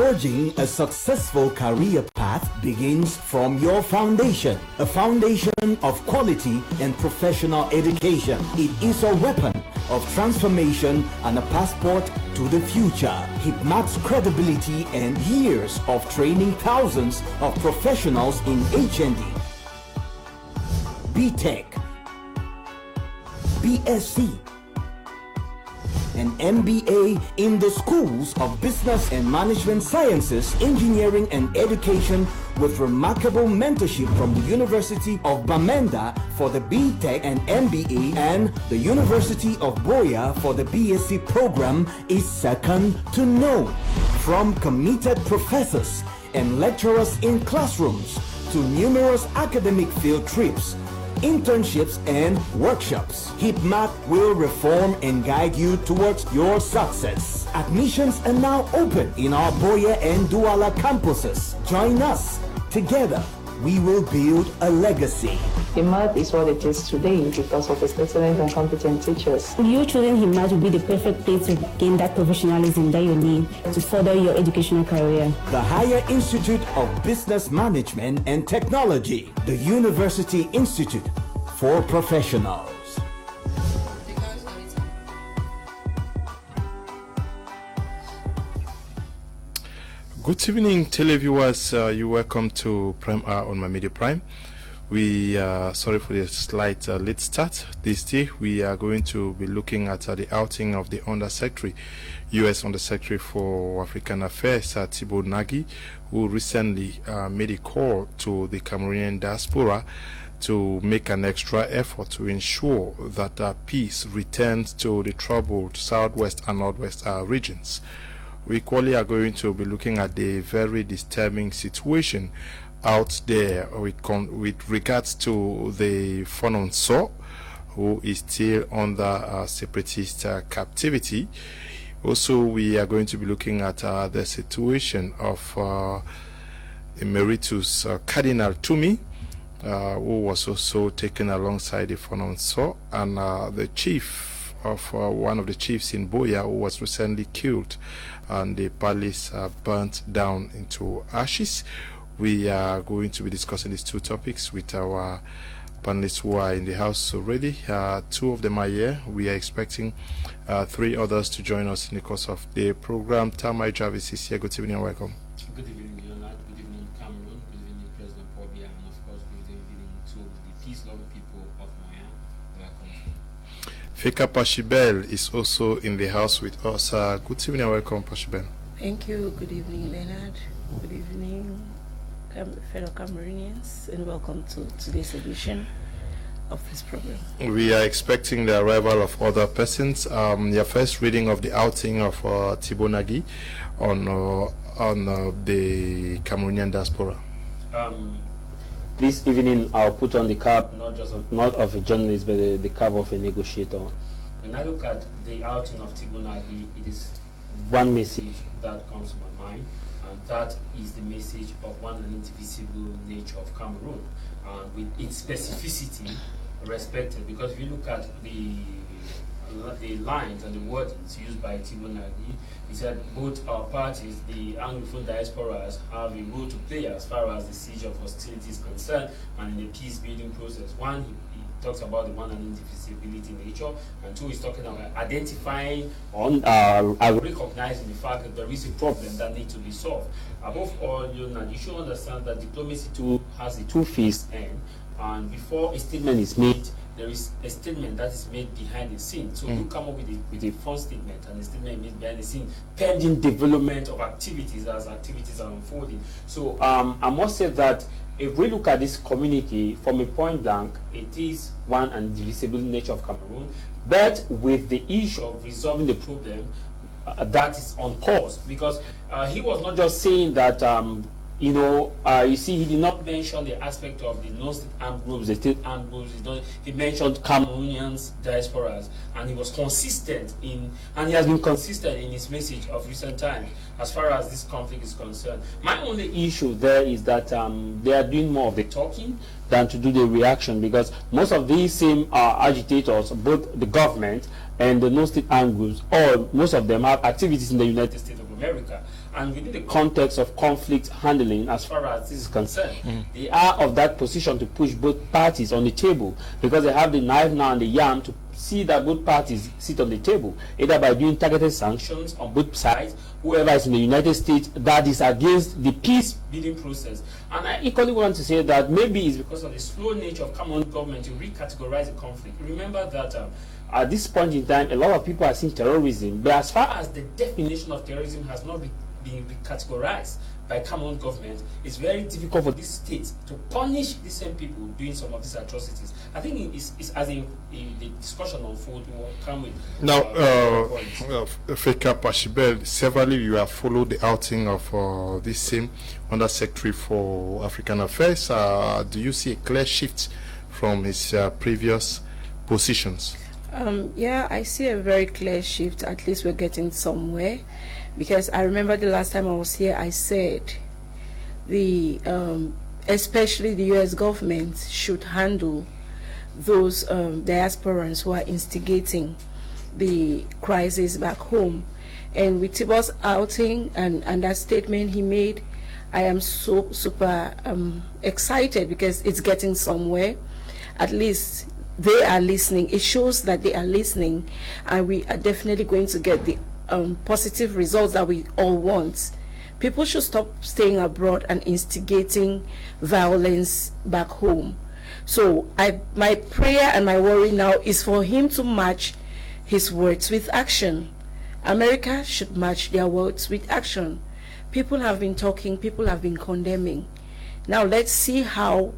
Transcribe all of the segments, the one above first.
Forging a successful career path begins from your foundation, a foundation of quality and professional education. It is a weapon of transformation and a passport to the future. HIPMAT's credibility and years of training thousands of professionals in HND, BTech, BSc, and MBA in the schools of Business and Management Sciences, Engineering and Education, with remarkable mentorship from the University of Bamenda for the BTech and MBA and the University of Boya for the BSc program, is second to none. From committed professors and lecturers in classrooms to numerous academic field trips, internships and workshops, HIPMAT will reform and guide you towards your success. Admissions are now open in our Boya and Douala campuses. Join us. Together, we will build a legacy. HIPMAT is what it is today because of its excellent and competent teachers. You choosing HIPMAT will be the perfect place to gain that professionalism that you need to further your educational career. The Higher Institute of Business Management and Technology, the University Institute for Professionals. Good evening, televiewers. You're welcome to Prime Hour on My Media Prime. We are sorry for the slight late start. This day we are going to be looking at the outing of the Undersecretary, U.S. Undersecretary for African Affairs, Tibor Nagi, who recently made a call to the Cameroonian diaspora to make an extra effort to ensure that peace returns to the troubled southwest and northwest regions. We equally are going to be looking at the very disturbing situation out there with regards to the Fononso, who is still under separatist captivity. Also, we are going to be looking at the situation of Emeritus Cardinal Tumi, who was also taken alongside the Fononso, and the chief of one of the chiefs in Boya, who was recently killed and the palace burnt down into ashes. We are going to be discussing these two topics with our panelists who are in the house already. Two of them are here. We are expecting three others to join us in the course of the program. Tamai Travis is here. Good evening and welcome. Good evening, Leonard. Good evening, Cameroon. Good evening, President Pobia, and of course, good evening to the peace-loving people of Maya. Welcome. Feka Pashibel is also in the house with us. Good evening and welcome, Pashibel. Thank you. Good evening, Leonard. Good evening, fellow Cameroonians, and welcome to today's edition of this program. We are expecting the arrival of other persons. Your first reading of the outing of Tibor Nagi on the Cameroonian diaspora. This evening, I'll put on the cap not of a journalist, but the cap of a negotiator. When I look at the outing of Tibor Nagi, it is one message that comes to my mind, and that is the message of one and indivisible nature of Cameroon, with its specificity respected. Because if you look at the lines and the wordings used by Tibor Nagi, he said both our parties, the Anglophone diasporas, have a role to play as far as the siege of hostility is concerned and in the peace building process. One, he talks about the one and indivisibility nature, and two, he's talking about identifying on recognizing the fact that there is a problem that needs to be solved. Above all, you should understand that diplomacy too has a two-faced end, and before a statement is made, there is a statement that is made behind the scene. So you come up with a first statement and a statement made behind the scene, pending development of activities as activities are unfolding. So I must say that if we look at this community from a point blank, it is one and indivisible nature of Cameroon, but with the issue of resolving the problem that is on pause, because he was not just saying that you see, he did not mention the aspect of the non-state armed groups, the state armed groups. He mentioned Cameroonians, diasporas, and he was consistent and he has been consistent in his message of recent times as far as this conflict is concerned. My only issue there is that they are doing more of the talking than to do the reaction, because most of these same agitators, both the government and the non-state armed groups, or most of them have activities in the United States of America. and within the context of conflict handling, as far as this is concerned, they are of that position to push both parties on the table, because they have the knife now and the yam to see that both parties sit on the table, either by doing targeted sanctions on both sides, whoever is in the United States that is against the peace building process. And I equally want to say that maybe it's because of the slow nature of Cameroon government to recategorize the conflict. Remember that at this point in time, a lot of people are seeing terrorism, but as far as the definition of terrorism has not been recategorized by Cameroon government, it's very difficult for this state to punish the same people doing some of these atrocities. I think it's as in the discussion on food will come with. Now, Feka Pashibel, severally you have followed the outing of this same Under Secretary for African Affairs. Do you see a clear shift from his previous positions? Yeah, I see a very clear shift. At least we're getting somewhere. Because I remember the last time I was here, I said especially the U.S. government should handle those diasporans who are instigating the crisis back home. And with Tibor's outing and that statement he made, I am so super excited, because it's getting somewhere. At least they are listening. It shows that they are listening, and we are definitely going to get the positive results that we all want. People should stop staying abroad and instigating violence back home. So my prayer and my worry now is for him to match his words with action. America should match their words with action. People have been talking, people have been condemning. Now let's see how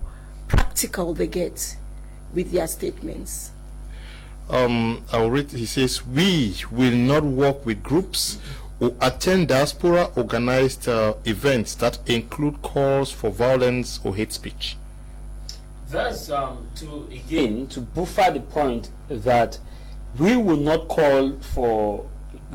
practical they get with their statements. I'll read. He says, we will not work with groups who attend diaspora organized events that include calls for violence or hate speech. That's to buffer the point that we will not call for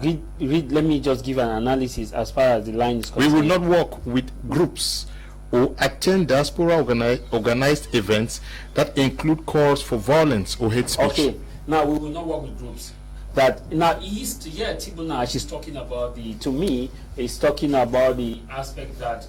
let me just give an analysis as far as the line is concerned. We will not work with groups who attend diaspora organized events that include calls for violence or hate speech. Okay. Now, we will not work with groups. That now Tibor Nagi is talking about he's talking about the aspect that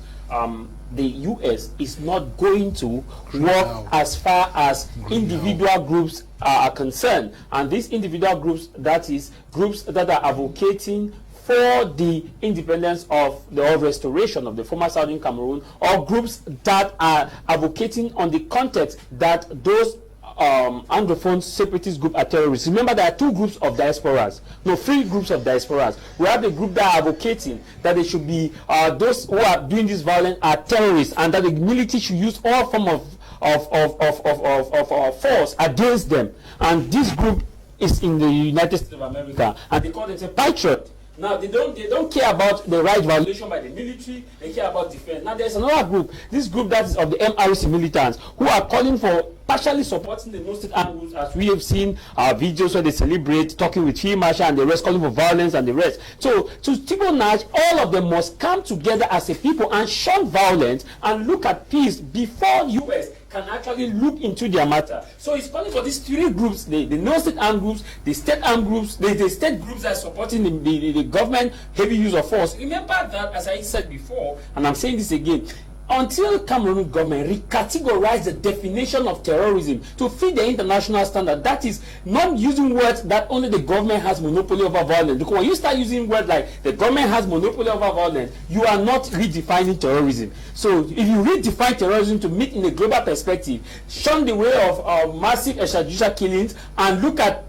the U.S. is not going to work as far as individual groups are concerned, and these individual groups, that is groups that are advocating for the independence of the restoration of the former Southern Cameroon, or groups that are advocating on the context that those Anglophone separatist group are terrorists. Remember, there are two groups of diasporas, three groups of diasporas. We have the group that are advocating that they should be those who are doing this violence are terrorists, and that the military should use all form of force against them. And this group is in the United States of America, and they call themselves patriot. Now they don't care about the right violation by the military. They care about defense. Now there's another group. This group that is of the MRC militants, who are calling for partially supporting the no-state armed groups, as we have seen videos where they celebrate, talking with Field Marshal and the rest, calling for violence and the rest. So to Tibor Nagi, all of them must come together as a people and shun violence and look at peace before U.S. can actually look into their matter. So it's calling for these three groups: the no-state armed groups, the state armed groups, the state groups that are supporting the government heavy use of force. Remember that, as I said before, and I'm saying this again, until Cameroon government recategorize the definition of terrorism to fit the international standard, that is not using words that only the government has monopoly over violence. Because when you start using words like the government has monopoly over violence, you are not redefining terrorism. So if you redefine terrorism to meet in a global perspective, shun the way of massive extrajudicial killings, and look at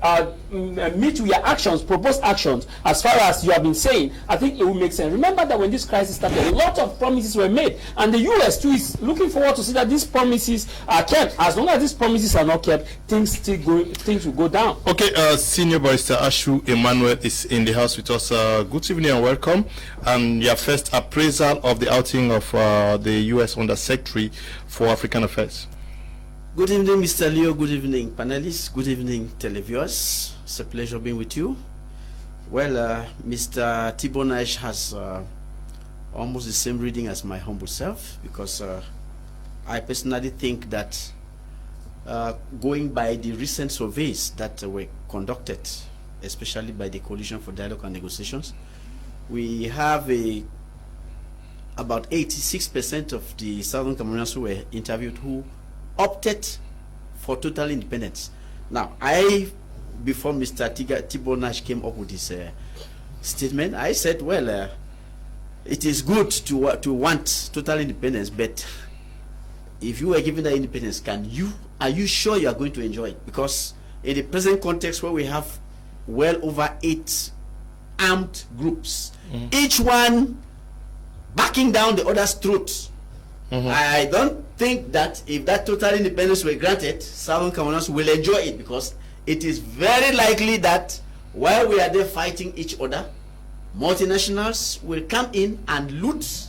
meet with your actions, proposed actions, as far as you have been saying, I think it will make sense. Remember that when this crisis started, a lot of promises were made, and the U.S. too is looking forward to see that these promises are kept. As long as these promises are not kept, things will go down. Okay, Senior Barrister Ashu Emmanuel is in the house with us. Good evening and welcome. Your first appraisal of the outing of the U.S. Under Secretary for African Affairs. Good evening, Mr. Leo. Good evening, panelists. Good evening, televiewers. It's a pleasure being with you. Well, Mr. Tibor Nagi has almost the same reading as my humble self, because I personally think that going by the recent surveys that were conducted, especially by the Coalition for Dialogue and Negotiations, we have a about 86% of the Southern Cameroonians who were interviewed who opted for total independence. Now, before Mr. Tibor Nagi came up with this statement, I said, well, it is good to want total independence, but if you were given that independence, are you sure you are going to enjoy it? Because in the present context where we have well over 8 armed groups, each one backing down the other's throats, I don't think that if that total independence were granted, Southern Cameroonians will enjoy it, because it is very likely that while we are there fighting each other, multinationals will come in and loot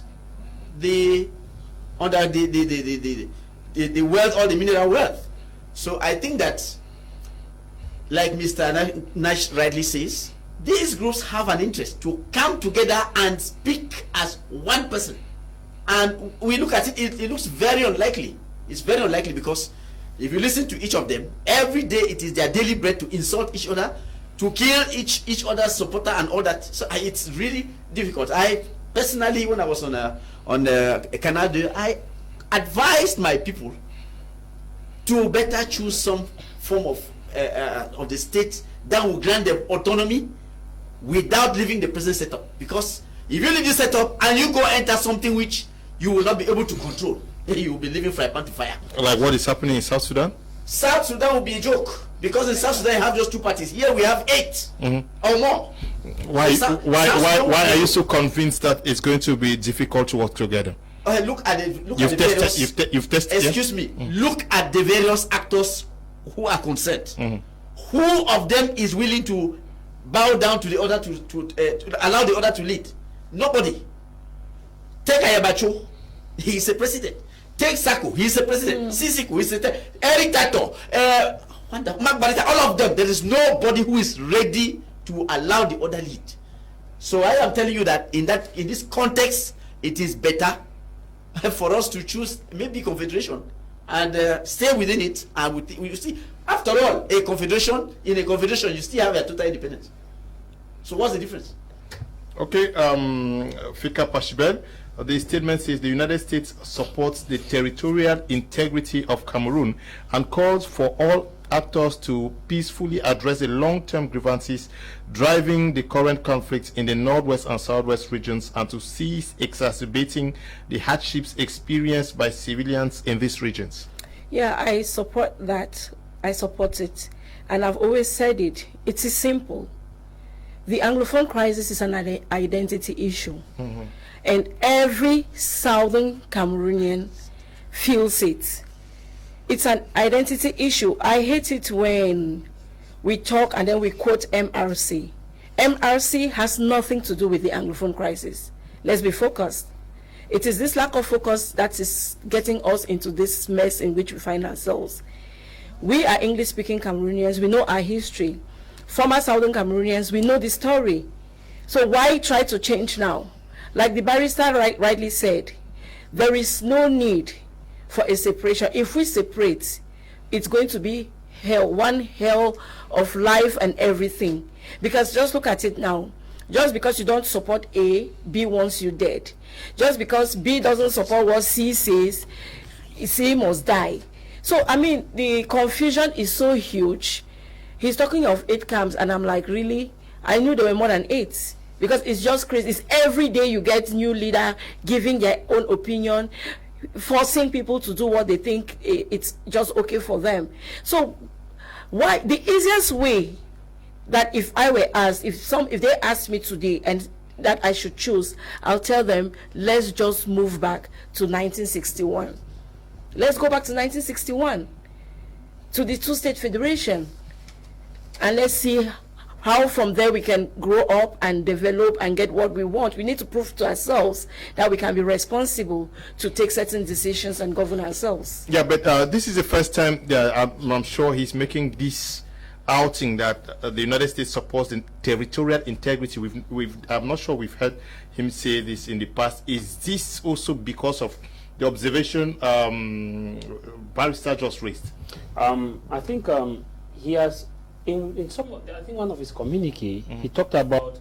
the wealth, all the mineral wealth. So I think that, like Mr. Nagi rightly says, these groups have an interest to come together and speak as one person. And we look at it, it looks very unlikely. It's very unlikely, because if you listen to each of them, every day it is their daily bread to insult each other, to kill each other's supporter and all that. So it's really difficult. I personally, when I was on Canada, I advised my people to better choose some form of the state that will grant them autonomy without leaving the present setup. Because if you leave this setup and you go enter something which you will not be able to control, then you will be living fry pan to fire. Like what is happening in South Sudan? South Sudan will be a joke, because in South Sudan you have just 2 parties. Here we have 8 or more. Why are you so convinced that it's going to be difficult to work together? Look at the various. Excuse me. Look at the various actors who are concerned. Who of them is willing to bow down to the other to allow the other to lead? Nobody. Take Ayabacho, he is a president. Take Sako, he is a president. Sisiku, he is a Eric Tato, Mark Barita, all of them. There is nobody who is ready to allow the other lead. So I am telling you that in this context, it is better for us to choose maybe confederation and stay within it. And we see, after all, in a confederation, you still have a total independence. So what's the difference? Okay, Fika Pashibel, the statement says the United States supports the territorial integrity of Cameroon and calls for all actors to peacefully address the long-term grievances driving the current conflicts in the northwest and southwest regions, and to cease exacerbating the hardships experienced by civilians in these regions. Yeah, I support that. I support it. And I've always said it. It is simple. The Anglophone crisis is an identity issue. And every Southern Cameroonian feels it. It's an identity issue. I hate it when we talk and then we quote MRC. MRC has nothing to do with the Anglophone crisis. Let's be focused. It is this lack of focus that is getting us into this mess in which we find ourselves. We are English-speaking Cameroonians. We know our history. Former Southern Cameroonians, we know the story. So why try to change now? Like the barrister rightly said, there is no need for a separation. If we separate, it's going to be hell, one hell of life and everything. Because just look at it now. Just because you don't support A, B wants you dead. Just because B doesn't support what C says, C must die. So, I mean, the confusion is so huge. He's talking of 8 camps, and I'm like, really? I knew there were more than 8. Because it's just crazy. It's every day you get new leader giving their own opinion, forcing people to do what they think it's just okay for them. So why the easiest way that if I were asked, if they asked me today and that I should choose, I'll tell them, let's just move back to 1961. Let's go back to 1961, to the 2-state federation, and let's see how from there we can grow up and develop and get what we want. We need to prove to ourselves that we can be responsible to take certain decisions and govern ourselves. Yeah, but this is the first time that I'm sure he's making this outing that the United States supports the territorial integrity. I'm not sure we've heard him say this in the past. Is this also because of the observation Barrister just raised? I think he has, in some, I think one of his communique, he talked about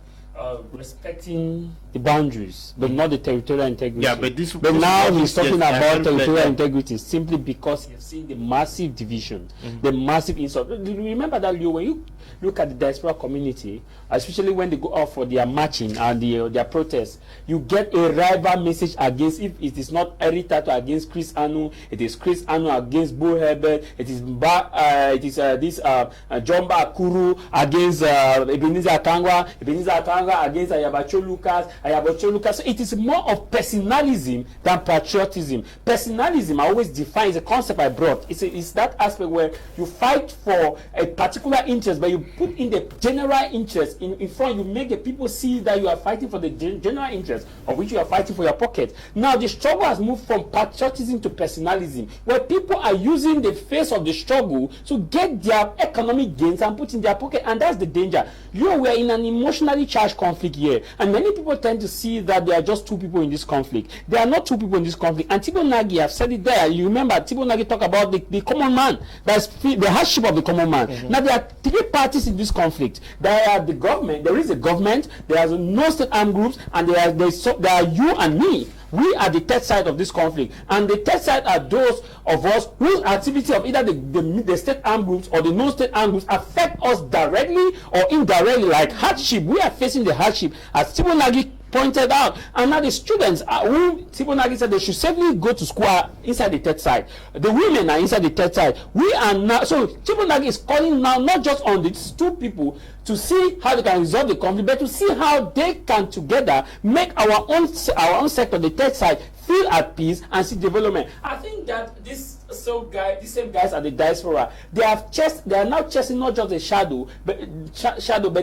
respecting the boundaries, but not the territorial integrity. Yeah, but this. But now he's talking about territorial integrity simply because he's seen the massive division, the massive insult. Remember that, when you look at the diaspora community, especially when they go out for their marching and their protests, you get a rival message against. If it is not Eric Tato against Chris Anu, it is Chris Anu against Bo Herbert. It is Jomba Akuru against Ebenezer Akangwa against Ayabacho Lucas. So it is more of personalism than patriotism. Personalism, I always define, is a concept I brought. It's that aspect where you fight for a particular interest, but you put in the general interest in front. You make the people see that you are fighting for the general interest, of which you are fighting for your pocket. Now the struggle has moved from patriotism to personalism, where people are using the face of the struggle to get their economic gains and put in their pocket, and that's the danger. We are in an emotionally charged conflict here, and many people tend to see that there are just two people in this conflict. There are not two people in this conflict, and Tibor Nagi have said it there. You remember Tibor Nagi talk about the common man, that's the hardship of the common man. Now there are three parties in this conflict. There are the government, there is a government, there are no state armed groups, and there are you and me. We are the third side of this conflict, and the third side are those of us whose activity of either the state armed groups or the non-state armed groups affect us directly or indirectly, like hardship. We are facing the hardship, as Tibor Nagi pointed out, and now the students who Tibor Nagi said they should safely go to school are inside the third side. The women are inside the third side. We are now, so Tibor Nagi is calling now not just on these two people to see how they can resolve the conflict, but to see how they can together make our own sector, the third side, feel at peace and see development. I think that these same guys at the diaspora, they are now chasing not just a shadow, but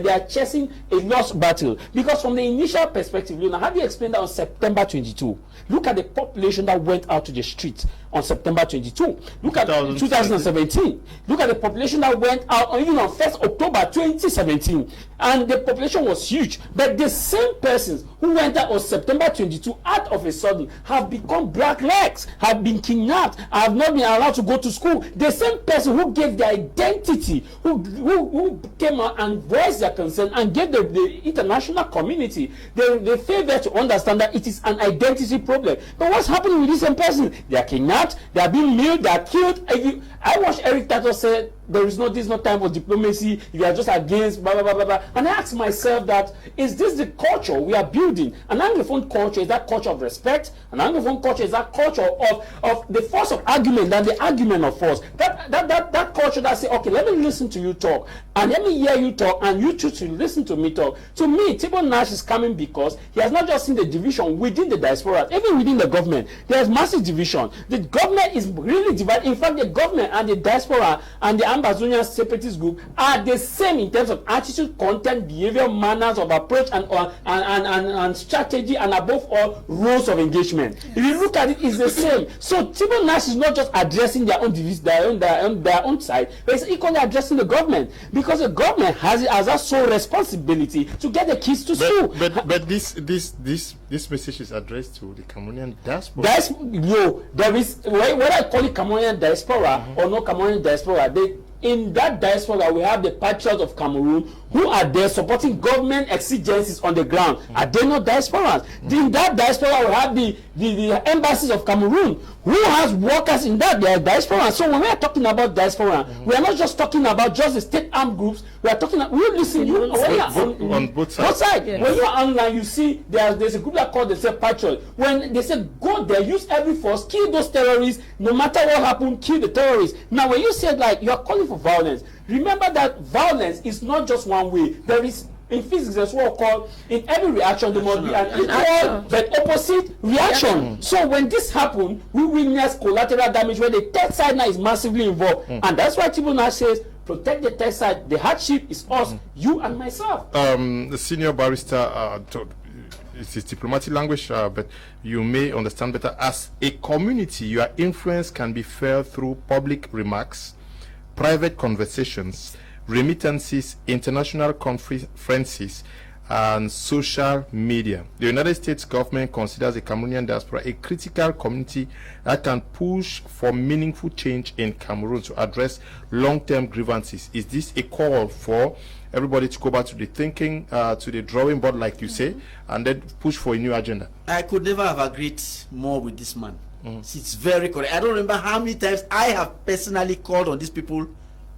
they are chasing a lost battle. Because from the initial perspective, how do you explain that on September 22? Look at the population that went out to the streets on September 22. Look at 2017. Look at the population that went out on 1st October 2017. And the population was huge. But the same persons who went out on September 22 out of a sudden have become blacklegs, have been kidnapped, have not been allowed to go to school. The same person who gave their identity, who came out and voiced their concern and gave the international community the favor to understand that it is an identity problem. But what's happening with this same person? They are kidnapped, they are being mailed, they are killed. I watched Eric Tato say this is not time for diplomacy, you are just against blah blah blah blah blah. And I asked myself that, is this the culture we are building? An Anglophone culture is that culture of respect. An Anglophone culture is that culture of the force of argument than the argument of force. That culture that say, okay, let me listen to you talk, and let me hear you talk, and you choose to listen to me talk. To me, Tibor Nagi is coming because he has not just seen the division within the diaspora, even within the government. There is massive division. The government is really divided. In fact, the government and the diaspora and the Ambazonian separatist group are the same in terms of attitude, content, behavior, manners of approach, and strategy, and above all, rules of engagement. If you look at it, it's the same. So Tibor Nagi is not just addressing their own side, but it's equally addressing the government, because the government has a sole responsibility to get the kids to school. But this message is addressed to the Cameroonian diaspora. There is, whether I call it Cameroonian diaspora or no Cameroonian diaspora, in that diaspora we have the patriots of Cameroon who are there supporting government exigencies on the ground. Are they not diasporans? In that diaspora we have the embassies of Cameroon who has workers in that. They are diasporans. So when we are talking about diaspora, we are not just talking about just the state armed groups. We are talking. We listen. On both sides. Both sides. Yes. When you are online, you see there's a group that called themselves patriots. When they say go there, use every force, kill those terrorists. No matter what happened, kill the terrorists. Now, when you said like you are calling for violence, remember that violence is not just one way. There is, in physics, there's what called, in every reaction there must be an equal but opposite reaction. So when this happens, we witness collateral damage where the third side now is massively involved, and that's why Tibor Nagi says, protect the third side. The hardship is us, you and myself. The senior barrister, it's diplomatic language, but you may understand better. As a community, your influence can be felt through public remarks, private conversations, remittances, international conferences, and social media. The United States government considers the Cameroonian diaspora a critical community that can push for meaningful change in Cameroon to address long-term grievances. Is this a call for everybody to go back to the thinking, to the drawing board, like you say, and then push for a new agenda? I could never have agreed more with this man. It's very correct. I don't remember how many times I have personally called on these people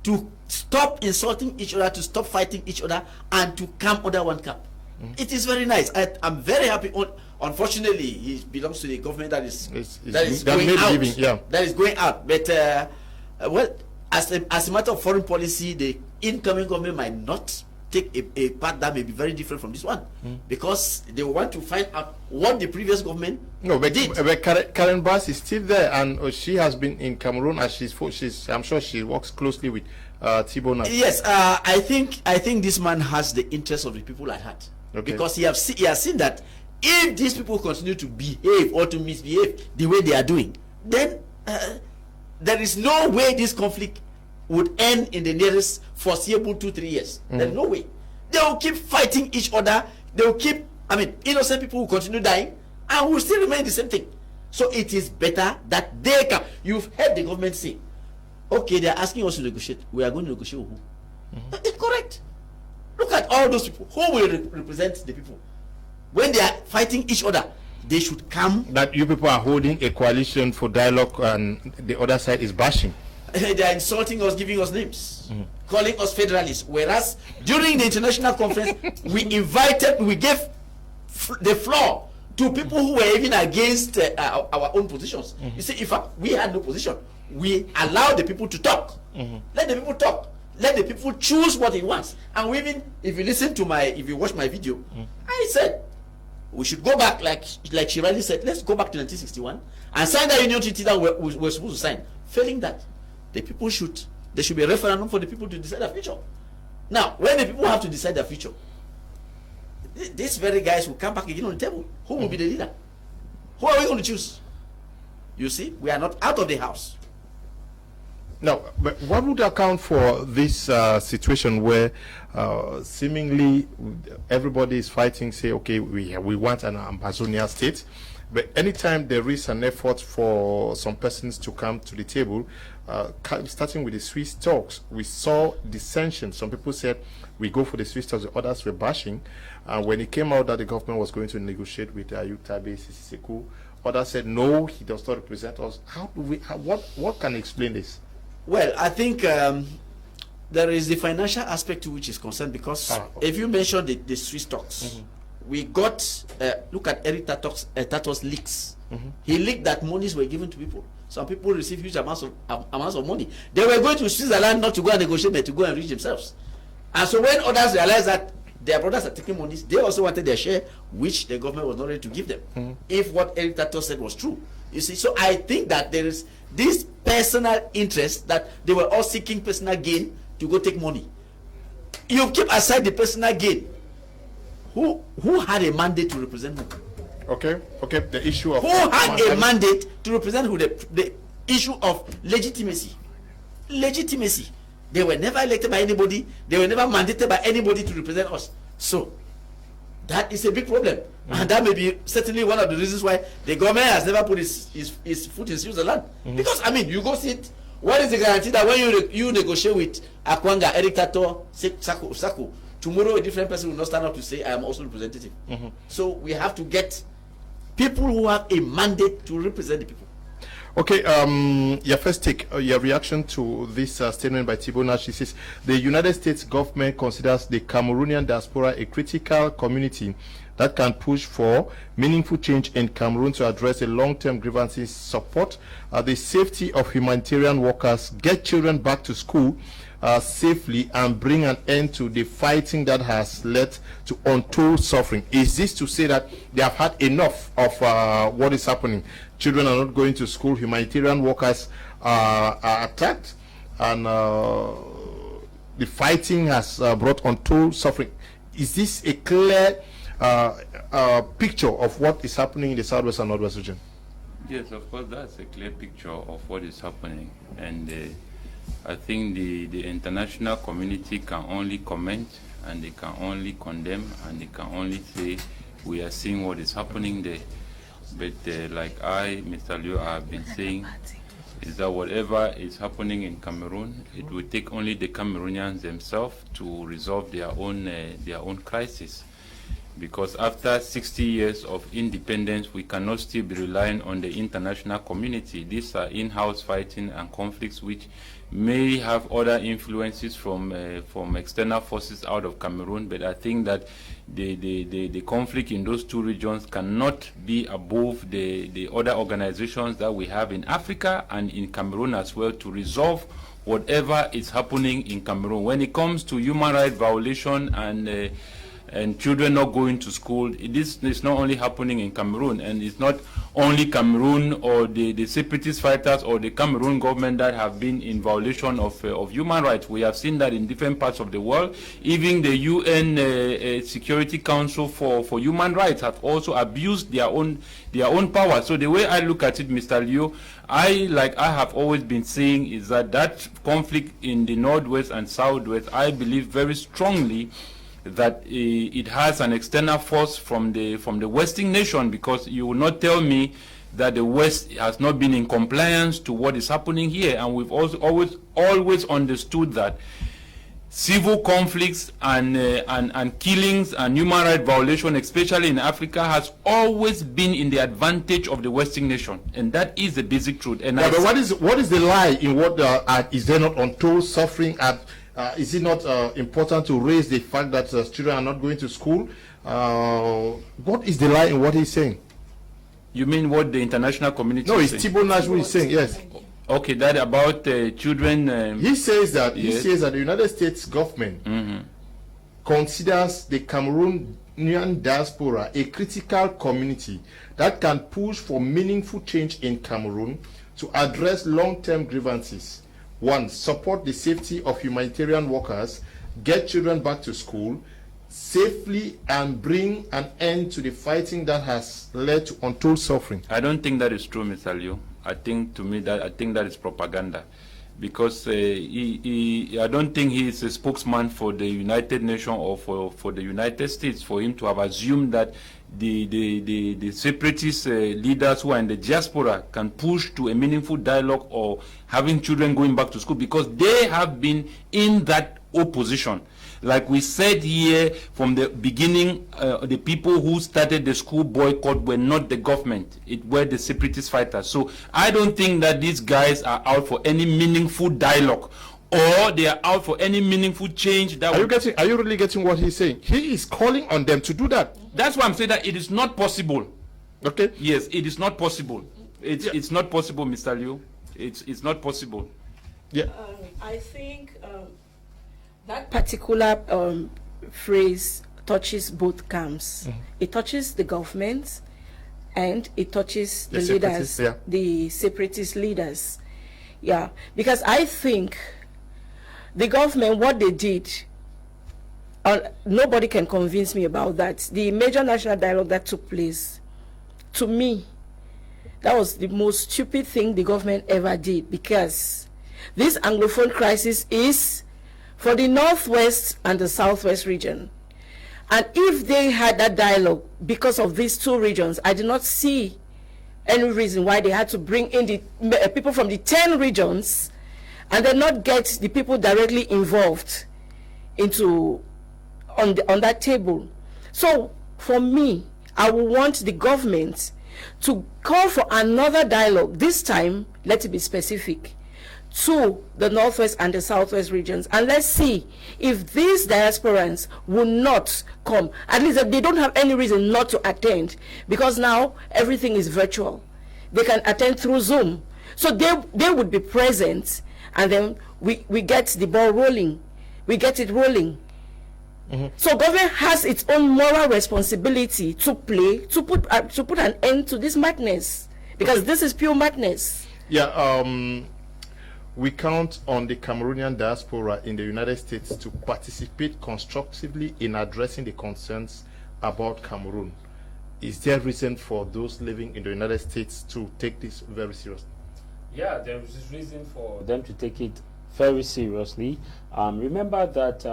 to stop insulting each other, to stop fighting each other, and to come under one cap. It is very nice. I'm very happy. Unfortunately, he belongs to the government that is going out. That is going out. But well, as a matter of foreign policy, the incoming government might not take a path that may be very different from this one, because they want to find out what the previous government did. But Karen Bass is still there, and she has been in Cameroon, and I'm sure she works closely with Tibor Nagi. Yes, I think this man has the interest of the people at heart, because he has seen that if these people continue to behave or to misbehave the way they are doing, then there is no way this conflict would end in the nearest foreseeable 2-3 years. There's no way. They will keep fighting each other. They will keep, innocent people will continue dying, and will still remain the same thing. So it is better that they come. You've heard the government say, okay, they're asking us to negotiate. We are going to negotiate with who? It's correct. Look at all those people. Who will represent the people? When they are fighting each other, they should come. That you people are holding a coalition for dialogue, and the other side is bashing. They are insulting us, giving us names, calling us federalists. Whereas during the international conference, we gave the floor to people who were even against our own positions. You see, if we had no position, we allowed the people to talk. Let the people talk. Let the people choose what they want. And even if you watch my video, I said we should go back, like Shirali said, let's go back to 1961 and sign that union treaty that we're supposed to sign. Failing that, there should be a referendum for the people to decide their future. Now, when the people have to decide their future, these very guys will come back again on the table. Who will be the leader? Who are we going to choose? You see, we are not out of the house. Now, but what would account for this situation where seemingly everybody is fighting, say, okay, we want an Ambazonia state, but anytime there is an effort for some persons to come to the table, starting with the Swiss talks, we saw dissension. Some people said we go for the Swiss talks, the others were bashing. When it came out that the government was going to negotiate with Ayuk Tabe Sisiseku, others said no, he does not represent us. What can explain this? Well, I think there is the financial aspect to which is concerned, because if you mention the Swiss talks, we got, look at Eric Tato's leaks. He leaked that monies were given to people. Some people received huge amounts of money. They were going to Switzerland not to go and negotiate, but to go and reach themselves. And so when others realized that their brothers are taking monies, they also wanted their share, which the government was not ready to give them. If what Eric Tato said was true. You see, so I think that there is this personal interest, that they were all seeking personal gain to go take money. You keep aside the personal gain. Who had a mandate to represent who? Okay. The issue of who had a mandate to represent who? The issue of legitimacy. They were never elected by anybody. They were never mandated by anybody to represent us. So that is a big problem, and that may be certainly one of the reasons why the government has never put his foot in Switzerland. Because you go sit. What is the guarantee that when you negotiate with Akwanga, Eric Tato, Saku, tomorrow a different person will not stand up to say I am also representative? So we have to get people who have a mandate to represent the people. Okay, your first take, your reaction to this statement by Tibor Nagi. Says the United States government considers the Cameroonian diaspora a critical community that can push for meaningful change in Cameroon to address the long-term grievances, support the safety of humanitarian workers, get children back to school safely, and bring an end to the fighting that has led to untold suffering. Is this to say that they have had enough of what is happening? Children are not going to school, humanitarian workers are attacked, and the fighting has brought untold suffering. Is this a clear picture of what is happening in the Southwest and Northwest region? Yes, of course, that's a clear picture of what is happening, and I think the international community can only comment and they can only condemn, and they can only say, we are seeing what is happening there. But like Mr. Liu, have been saying, is that whatever is happening in Cameroon, it will take only the Cameroonians themselves to resolve their own crisis. Because after 60 years of independence, we cannot still be relying on the international community. These are in-house fighting and conflicts which may have other influences from external forces out of Cameroon, but I think that the conflict in those two regions cannot be above the other organizations that we have in Africa and in Cameroon as well to resolve whatever is happening in Cameroon. When it comes to human rights violation and children not going to school, this is not only happening in Cameroon, and it's not only Cameroon or the separatist fighters or the Cameroon government that have been in violation of human rights. We have seen that in different parts of the world. Even the UN Security Council for Human Rights have also abused their own power. So the way I look at it, Mr. Liu, I have always been saying, is that conflict in the Northwest and Southwest, I believe very strongly that it has an external force from the Western nation, because you will not tell me that the West has not been in compliance to what is happening here. And we've also always understood that civil conflicts and killings and human rights violation, especially in Africa, has always been in the advantage of the Western nation, and that is the basic truth. And but what is the lie in what is there not untold suffering at? Is it not important to raise the fact that children are not going to school? What is the lie in what he's saying? You mean what the international community is saying? No, it's Tibor Nagi who is saying, yes. Okay, that about children... he says that yes. The United States government considers the Cameroonian diaspora a critical community that can push for meaningful change in Cameroon to address long-term grievances. 1. Support the safety of humanitarian workers, get children back to school safely, and bring an end to the fighting that has led to untold suffering. I don't think that is true, Mr. Liu. I think that is propaganda, because I don't think he is a spokesman for the United Nations or for the United States for him to have assumed that the separatist leaders who are in the diaspora can push to a meaningful dialogue or having children going back to school, because they have been in that opposition. Like we said here from the beginning, the people who started the school boycott were not the government, it were the separatist fighters. So I don't think that these guys are out for any meaningful dialogue, or they are out for any meaningful change. That are you really getting what he's saying? He is calling on them to do that. That's why I'm saying that it is not possible. Okay. Yes, it is not possible. It's not possible, Mr. Liu. It's not possible. Yeah. I think that particular phrase touches both camps. It touches the government, and it touches the leaders, the separatist leaders. Yeah, because I think the government, what they did, nobody can convince me about that. The major national dialogue that took place, to me, that was the most stupid thing the government ever did, because this Anglophone crisis is for the Northwest and the Southwest region. And if they had that dialogue because of these two regions, I do not see any reason why they had to bring in the people from the 10 regions and then not get the people directly involved on that table. So for me, I would want the government to call for another dialogue. This time, let it be specific to the Northwest and the Southwest regions, and let's see if these diasporans will not come. At least they don't have any reason not to attend, because now everything is virtual. They can attend through Zoom, so they would be present, and then we get the ball rolling, we get it rolling. So government has its own moral responsibility to play to put an end to this madness, because this is pure madness. Yeah. We count on the Cameroonian diaspora in the United States to participate constructively in addressing the concerns about Cameroon. Is there reason for those living in the United States to take this very seriously? Yeah, there is reason for them to take it very seriously. Remember that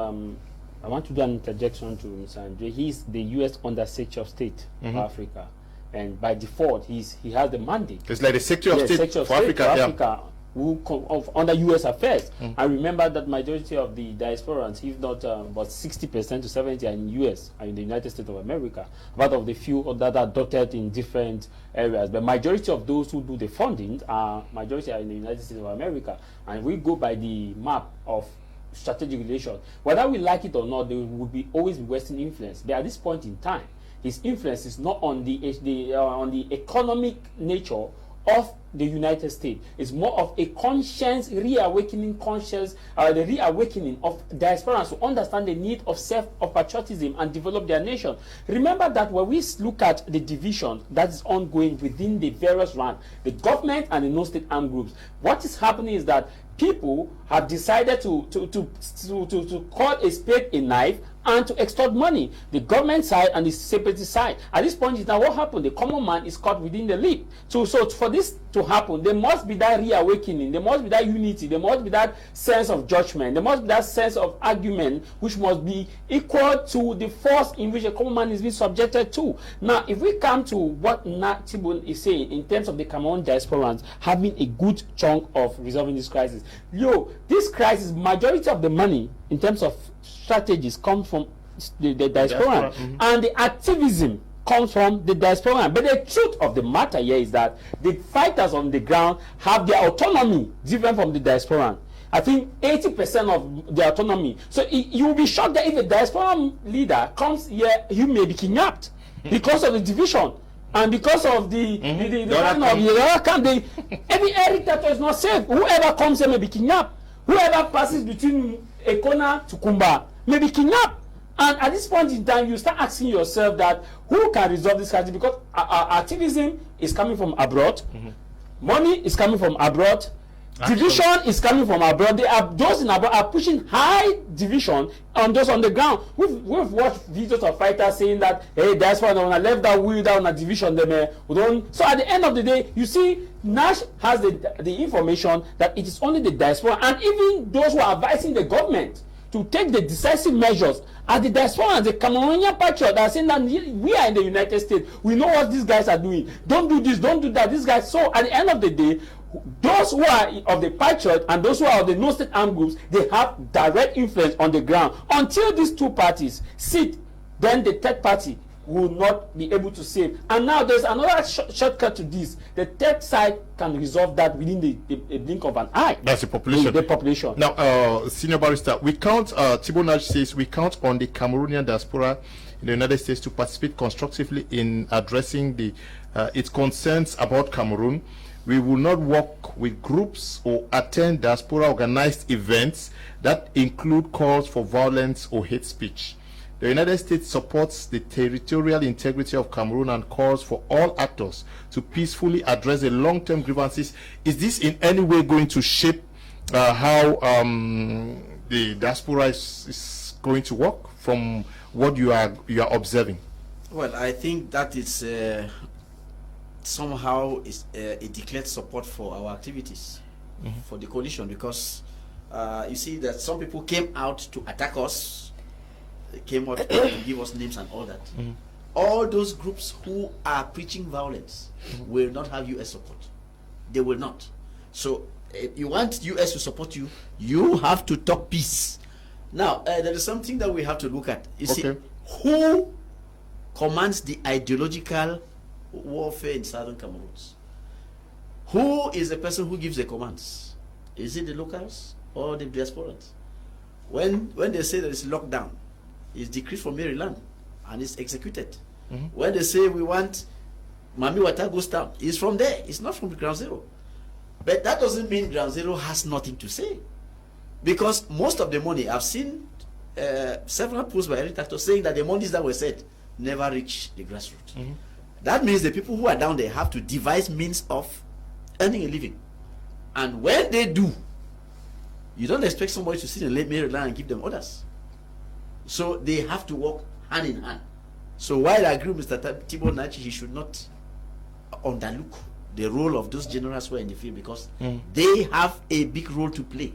I want to do an interjection to Mr. Andre. He's the U.S. Under-Secretary of State for Africa, and by default, he has the mandate. It's like the Secretary of State for Africa. Under U.S. affairs. I remember that majority of the diasporans, if not about 60% to 70%, are in U.S. are in the United States of America. Part of the few that are dotted in different areas, but majority of those who do the funding majority are in the United States of America. And we go by the map of strategic relations. Whether we like it or not, there will always be Western influence. But at this point in time, his influence is not on the economic nature of the United States. It's more of a conscience, reawakening conscience, the reawakening of diasporans to understand the need of patriotism and develop their nation. Remember that when we look at the division that is ongoing within the various ranks, the government and the non-state armed groups, what is happening is that people have decided to call a spade a knife and to extort money. The government side and the separatist side. At this point is now what happened? The common man is caught within the lip. So for this to happen, there must be that reawakening, there must be that unity, there must be that sense of judgment, there must be that sense of argument which must be equal to the force in which a common man is being subjected to. Now, if we come to what Tibor is saying in terms of the Cameroon diasporans having a good chunk of resolving this crisis, this crisis, majority of the money in terms of strategies comes from the diaspora, and the activism comes from the diaspora. But the truth of the matter here is that the fighters on the ground have their autonomy different from the diaspora. I think 80% of the autonomy. So you will be shocked that if a diaspora leader comes here, you may be kidnapped because of the division. And because of the other camp, every dictator is not safe. Whoever comes here may be kidnapped. Whoever passes between Ekona to Kumba may be kidnapped. And at this point in time, you start asking yourself that who can resolve this crisis? Because activism is coming from abroad, money is coming from abroad, division is coming from abroad. Those in abroad are pushing high division on those on the ground. We've watched videos of fighters saying that, hey, that's why when I left that wheel down a division, we don't. So at the end of the day, you see, Nash has the information that it is only the diaspora, and even those who are advising the government to take the decisive measures are the diaspora, the Cameroonian patriots that are saying that we are in the United States. We know what these guys are doing. Don't do this, don't do that. These guys. So at the end of the day, those who are of the patriot and those who are of the non-state armed groups, they have direct influence on the ground. Until these two parties sit, then the third party will not be able to save. And now there's another shortcut to this. The third side can resolve that within the blink of an eye. That's the population. The population. Now, Senior Barrister, we count, Tibor Nagi says, we count on the Cameroonian diaspora in the United States to participate constructively in addressing its concerns about Cameroon. We will not work with groups or attend diaspora organized events that include calls for violence or hate speech. The United States supports the territorial integrity of Cameroon and calls for all actors to peacefully address the long-term grievances. Is this in any way going to shape how the diaspora is going to work from what you are observing? Well, I think that is somehow a declared support for our activities, for the coalition, because you see that some people came out to attack us. They came out to give us names and all that. All those groups who are preaching violence will not have U.S. support. They will not. So if you want U.S. to support you, you have to talk peace. Now, there is something that we have to look at. You see, who commands the ideological warfare in southern Cameroon? Who is the person who gives the commands? Is it the locals or the diasporans? When they say there is lockdown, it's decreed from Maryland and it's executed. When they say we want Mami Wata goes down, it's from there. It's not from Ground Zero. But that doesn't mean Ground Zero has nothing to say, because most of the money, I've seen several posts by Eric Actor saying that the monies that were said never reach the grassroots. That means the people who are down there have to devise means of earning a living, and when they do, you don't expect somebody to sit in Maryland and give them orders. So they have to work hand in hand. So while I agree with Mr. Tibor Nagi, he should not underlook the role of those generals who are in the field, because they have a big role to play.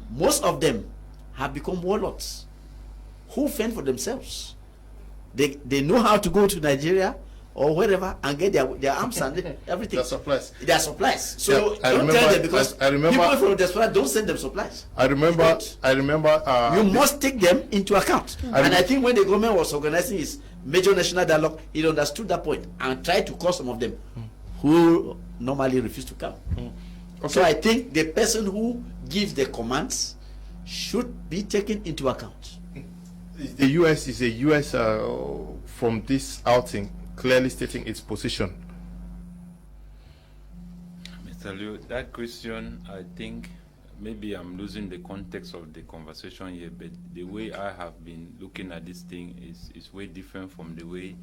Most of them have become warlords. who fend for themselves. They know how to go to Nigeria or wherever and get their arms and everything. Their supplies. So don't tell them, because I remember, people from the diaspora don't send them supplies. I remember. You must take them into account. And I think when the government was organizing its major national dialogue, it understood that point and tried to call some of them who normally refuse to come. Okay. So I think the person who gives the commands should be taken into account. The U.S. is a U.S. From this outing clearly stating its position. Mr. Liu, that question, I think maybe I'm losing the context of the conversation here, but the way I have been looking at this thing is way different from the way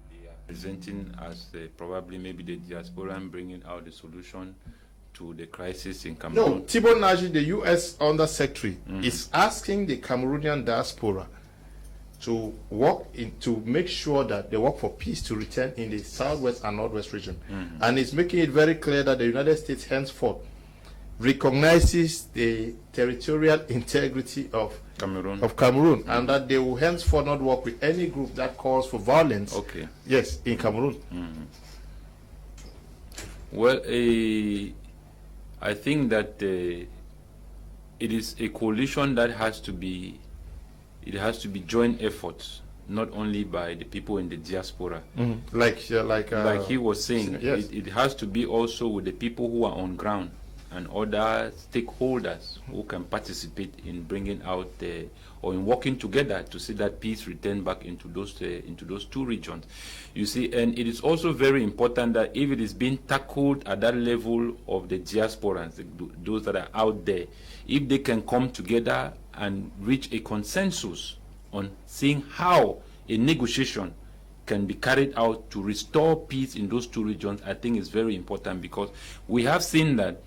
they are presenting as probably maybe the diaspora bringing out the solution to the crisis in Cameroon. No, Tibor Nagi, the U.S. Undersecretary, is asking the Cameroonian diaspora to to make sure that they work for peace to return in the southwest and northwest region. And it's making it very clear that the United States henceforth recognizes the territorial integrity of Cameroon, and that they will henceforth not work with any group that calls for violence. Okay. Yes, in Cameroon. Well, I think that it is a coalition that has to be joint efforts, not only by the people in the diaspora. Like he was saying, yes. it has to be also with the people who are on ground and other stakeholders who can participate in bringing out or in working together to see that peace return back into those two regions. You see, and it is also very important that if it is being tackled at that level of the diasporans, those that are out there, if they can come together and reach a consensus on seeing how a negotiation can be carried out to restore peace in those two regions, I think is very important, because we have seen that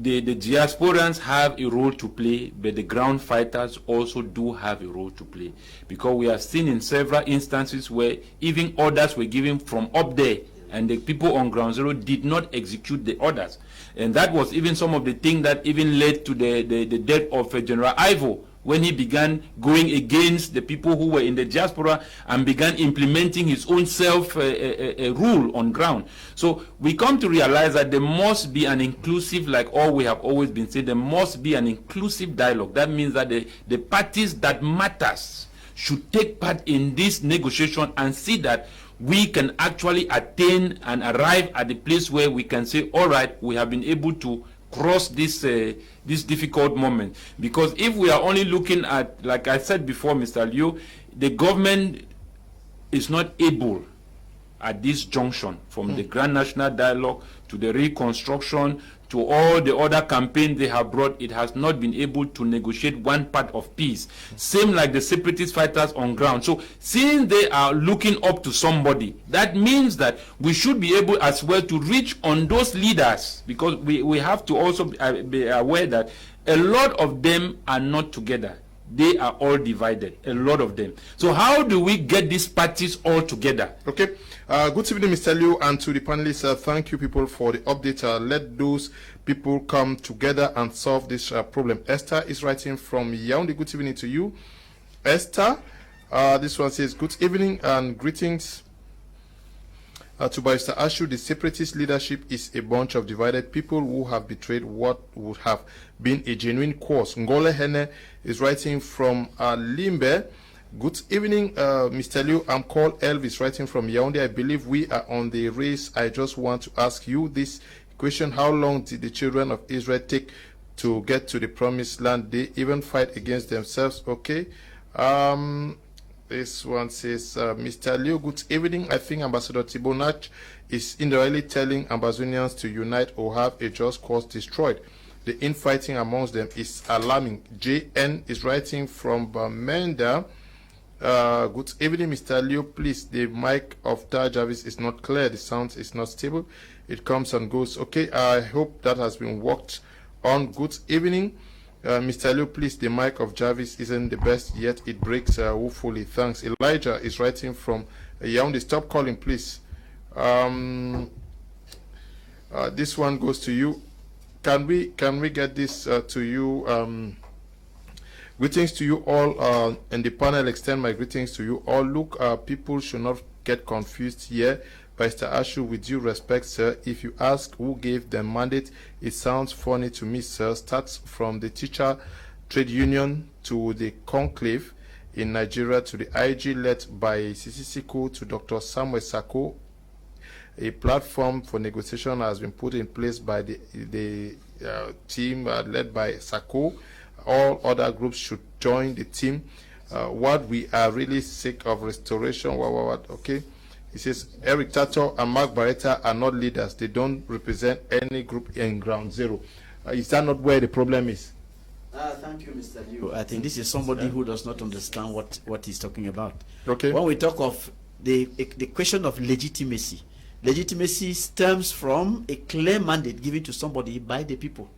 the diasporans have a role to play, but the ground fighters also do have a role to play, because we have seen in several instances where even orders were given from up there and the people on ground zero did not execute the orders. And that was even some of the things that even led to the death of General Ivo, when he began going against the people who were in the diaspora and began implementing his own rule on ground. So we come to realize that there must be an inclusive, like all we have always been saying, there must be an inclusive dialogue. That means that the parties that matters should take part in this negotiation and see that we can actually attain and arrive at the place where we can say, all right, we have been able to cross this difficult moment. Because if we are only looking at, like I said before, Mr. Liu, the government is not able at this junction, from the Grand National Dialogue to the reconstruction to all the other campaigns they have brought, it has not been able to negotiate one part of peace. Same like the separatist fighters on ground. So since they are looking up to somebody, that means that we should be able as well to reach on those leaders, because we have to also be aware that a lot of them are not together. They are all divided, a lot of them. So how do we get these parties all together? Okay. Good evening, Mr. Liu, and to the panelists. Thank you, people, for the update. Let those people come together and solve this problem. Esther is writing from Yaoundé. Good evening to you, Esther. This one says, good evening and greetings to Maitre Ashu. The separatist leadership is a bunch of divided people who have betrayed what would have been a genuine cause. Ngole Hene is writing from Limbe. Good evening, Mr. Liu. I'm called Elvis, writing from Yaoundé. I believe we are on the race. I just want to ask you this question. How long did the children of Israel take to get to the promised land? They even fight against themselves. Okay. This one says, Mr. Liu, good evening. I think Ambassador Tibor Nagi is indirectly telling Ambazonians to unite or have a just cause destroyed. The infighting amongst them is alarming. JN is writing from Bamenda. Good evening, Mr. Liu. Please, the mic of Taj Jarvis is not clear. The sound is not stable. It comes and goes. Okay, I hope that has been worked on. Good evening, Mr. Liu. Please, the mic of Jarvis isn't the best yet. It breaks woefully. Thanks. Elijah is writing from Yaoundé. Stop calling, please. This one goes to you. Can we get this to you? Greetings to you all, and the panel extend my greetings to you all. Look, people should not get confused here. Mr. Ashu, with due respect, sir, if you ask who gave them mandate, it sounds funny to me, sir. Starts from the teacher trade union to the conclave in Nigeria to the IG led by CCCCO to Dr. Samuel Sako. A platform for negotiation has been put in place by the team led by Sako. All other groups should join the team. What we are really sick of restoration. Okay. He says Eric Tato and Mark Barretta are not leaders. They don't represent any group in Ground Zero. Is that not where the problem is? Thank you, Mr. Liu. I think this is somebody who does not understand what he's talking about. Okay. When we talk of the question of legitimacy, legitimacy stems from a clear mandate given to somebody by the people.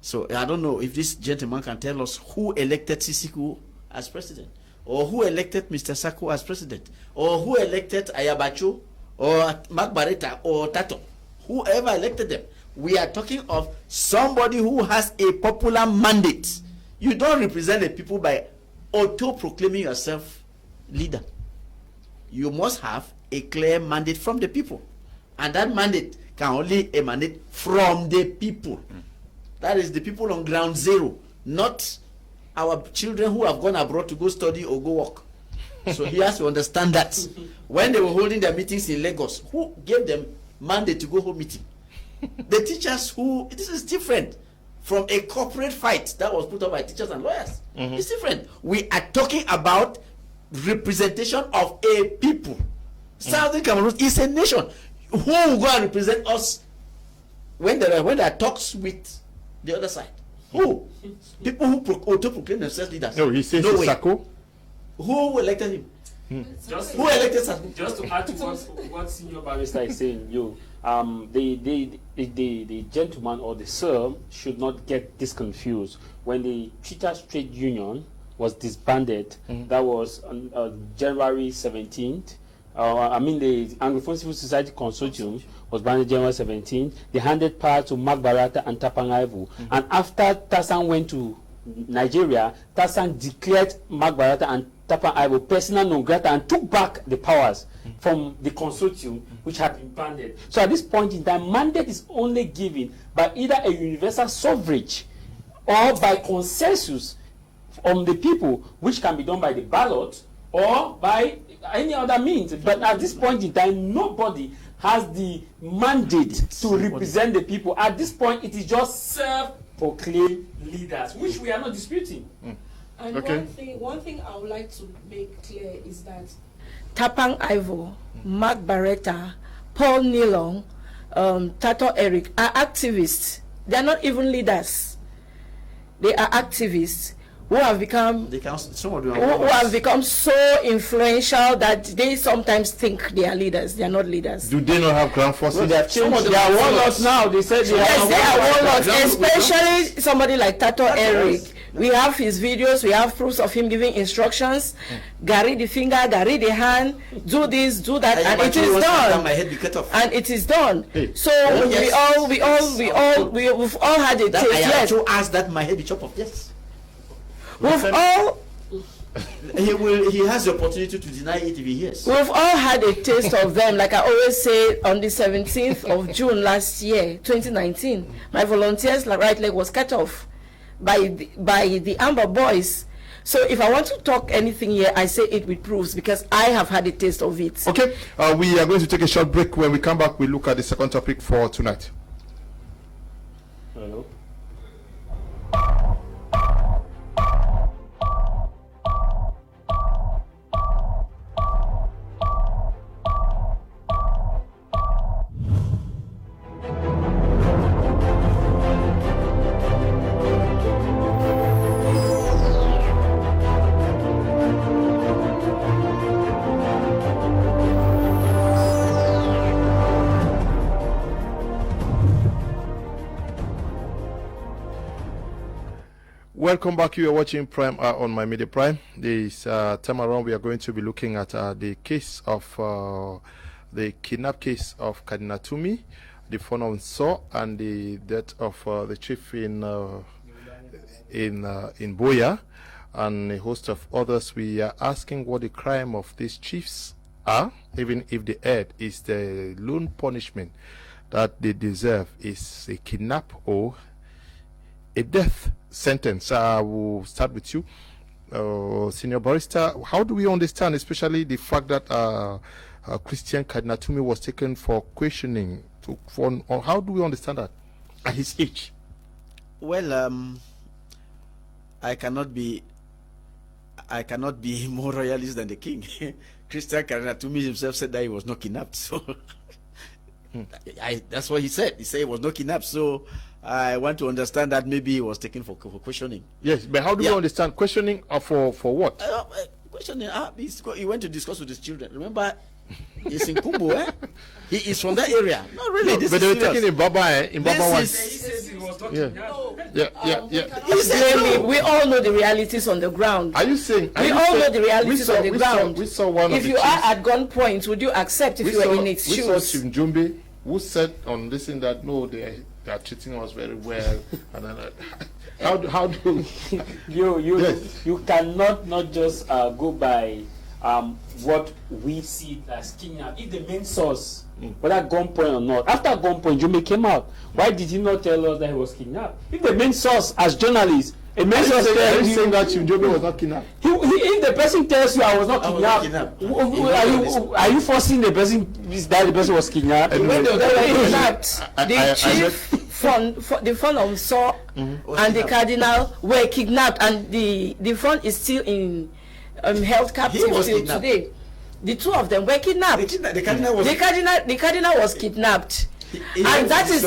So I don't know if this gentleman can tell us who elected Sisiku as president, or who elected Mr. Sako as president, or who elected Ayabacho, or Mark Barretta, or Tato, whoever elected them. We are talking of somebody who has a popular mandate. You don't represent the people by auto-proclaiming yourself leader. You must have a clear mandate from the people. And that mandate can only emanate from the people. That is the people on Ground Zero, not our children who have gone abroad to go study or go work. So he has to understand that. When they were holding their meetings in Lagos, who gave them mandate to go home meeting? The teachers who, this is different from a corporate fight that was put up by teachers and lawyers. It's different. We are talking about representation of a people. Southern Cameroon is a nation. Who will go and represent us when there are talks with the other side? Who? People who auto-proclaim themselves leaders. No, he says no Sako. Who elected him? Who elected Sako? Just to add to what Senior Barrister is saying, the gentleman or the sir should not get this confused. When the Teachers Trade Union was disbanded, that was on January 17th. The Anglophone Civil Society Consortium was banned January 17th. They handed power to Mark Barretta and Tapangaivu. And after Tassan went to Nigeria, Tassan declared Mark Barretta and Tapangaivu persona non grata and took back the powers from the consortium which had been banned. So at this point in time, mandate is only given by either a universal suffrage or by consensus on the people, which can be done by the ballot or by any other means. But at this point in time, nobody has the mandate to represent the people. At this point, it is just self-proclaimed leaders, which we are not disputing. And one thing I would like to make clear is that Tapang Ivo, Mark Barretta, Paul Nilong, Tato Eric are activists. They are not even leaders. They are activists who have become so influential that they sometimes think they are leaders. They are not leaders. Do they not have ground forces? They have changed. They are warlords now. They said they are warlords, especially somebody like Tato Eric. We have his videos. We have proofs of him giving instructions. Gary the finger, Gary the hand. Do this, do that, and it is done. And it is done. So we've all had a taste. I have to ask that my head be chopped off. Yes. We've all. He has the opportunity to deny it if he hears. We've all had a taste of them. Like I always say, on the 17th of June last year, 2019, my volunteer's right leg was cut off by the Amber Boys. So if I want to talk anything here, I say it with proofs because I have had a taste of it. Okay, we are going to take a short break. When we come back, we look at the second topic for tonight. Hello. Welcome back. You are watching Prime on My Media Prime. This time around, we are going to be looking at the case of the kidnap case of Cardinal Tumi, the phone on Saw, and the death of the chief in Boya. and a host of others. We are asking what the crime of these chiefs are, even if the head is the lone punishment that they deserve is a kidnap or a death sentence. We'll start with you, Senior Barrister. How do we understand, especially the fact that Christian Kadinatumi was taken for questioning? Or how do we understand that at his age? Well, I cannot be more royalist than the king. Christian Kadinatumi himself said that he was not kidnapped. So that's what he said. He said he was not kidnapped. So I want to understand that maybe he was taken for questioning. Yes, but how do you understand questioning for what? Questioning. He went to discuss with his children. Remember, he's in Kumbu, eh? He is from that area. Not really. No, but they were taking in Baba, in Baba one. He says he was not We all know the realities on the ground. Are you saying? We all know the realities on the ground. We saw one. If you are at gunpoint, would you accept if you were in its shoes? We saw Chief Njumbe, who said on this thing that no, they are treating us very well. And how do you cannot not just go by what we see as kidnap. If the main source, whether gunpoint or not, after gunpoint, Njumbe came out. Why did he not tell us that he was kidnapped? If the main source, as journalists, a main source tells you saying that Chief Njumbe was not kidnapped. If the person tells you I was not kidnapped, are you forcing the person that the person was kidnapped? When they were kidnapped, the chief, the fund of Saw and the cardinal were kidnapped, and the fund is still in held captive till today. The two of them were kidnapped. The cardinal was kidnapped. And that was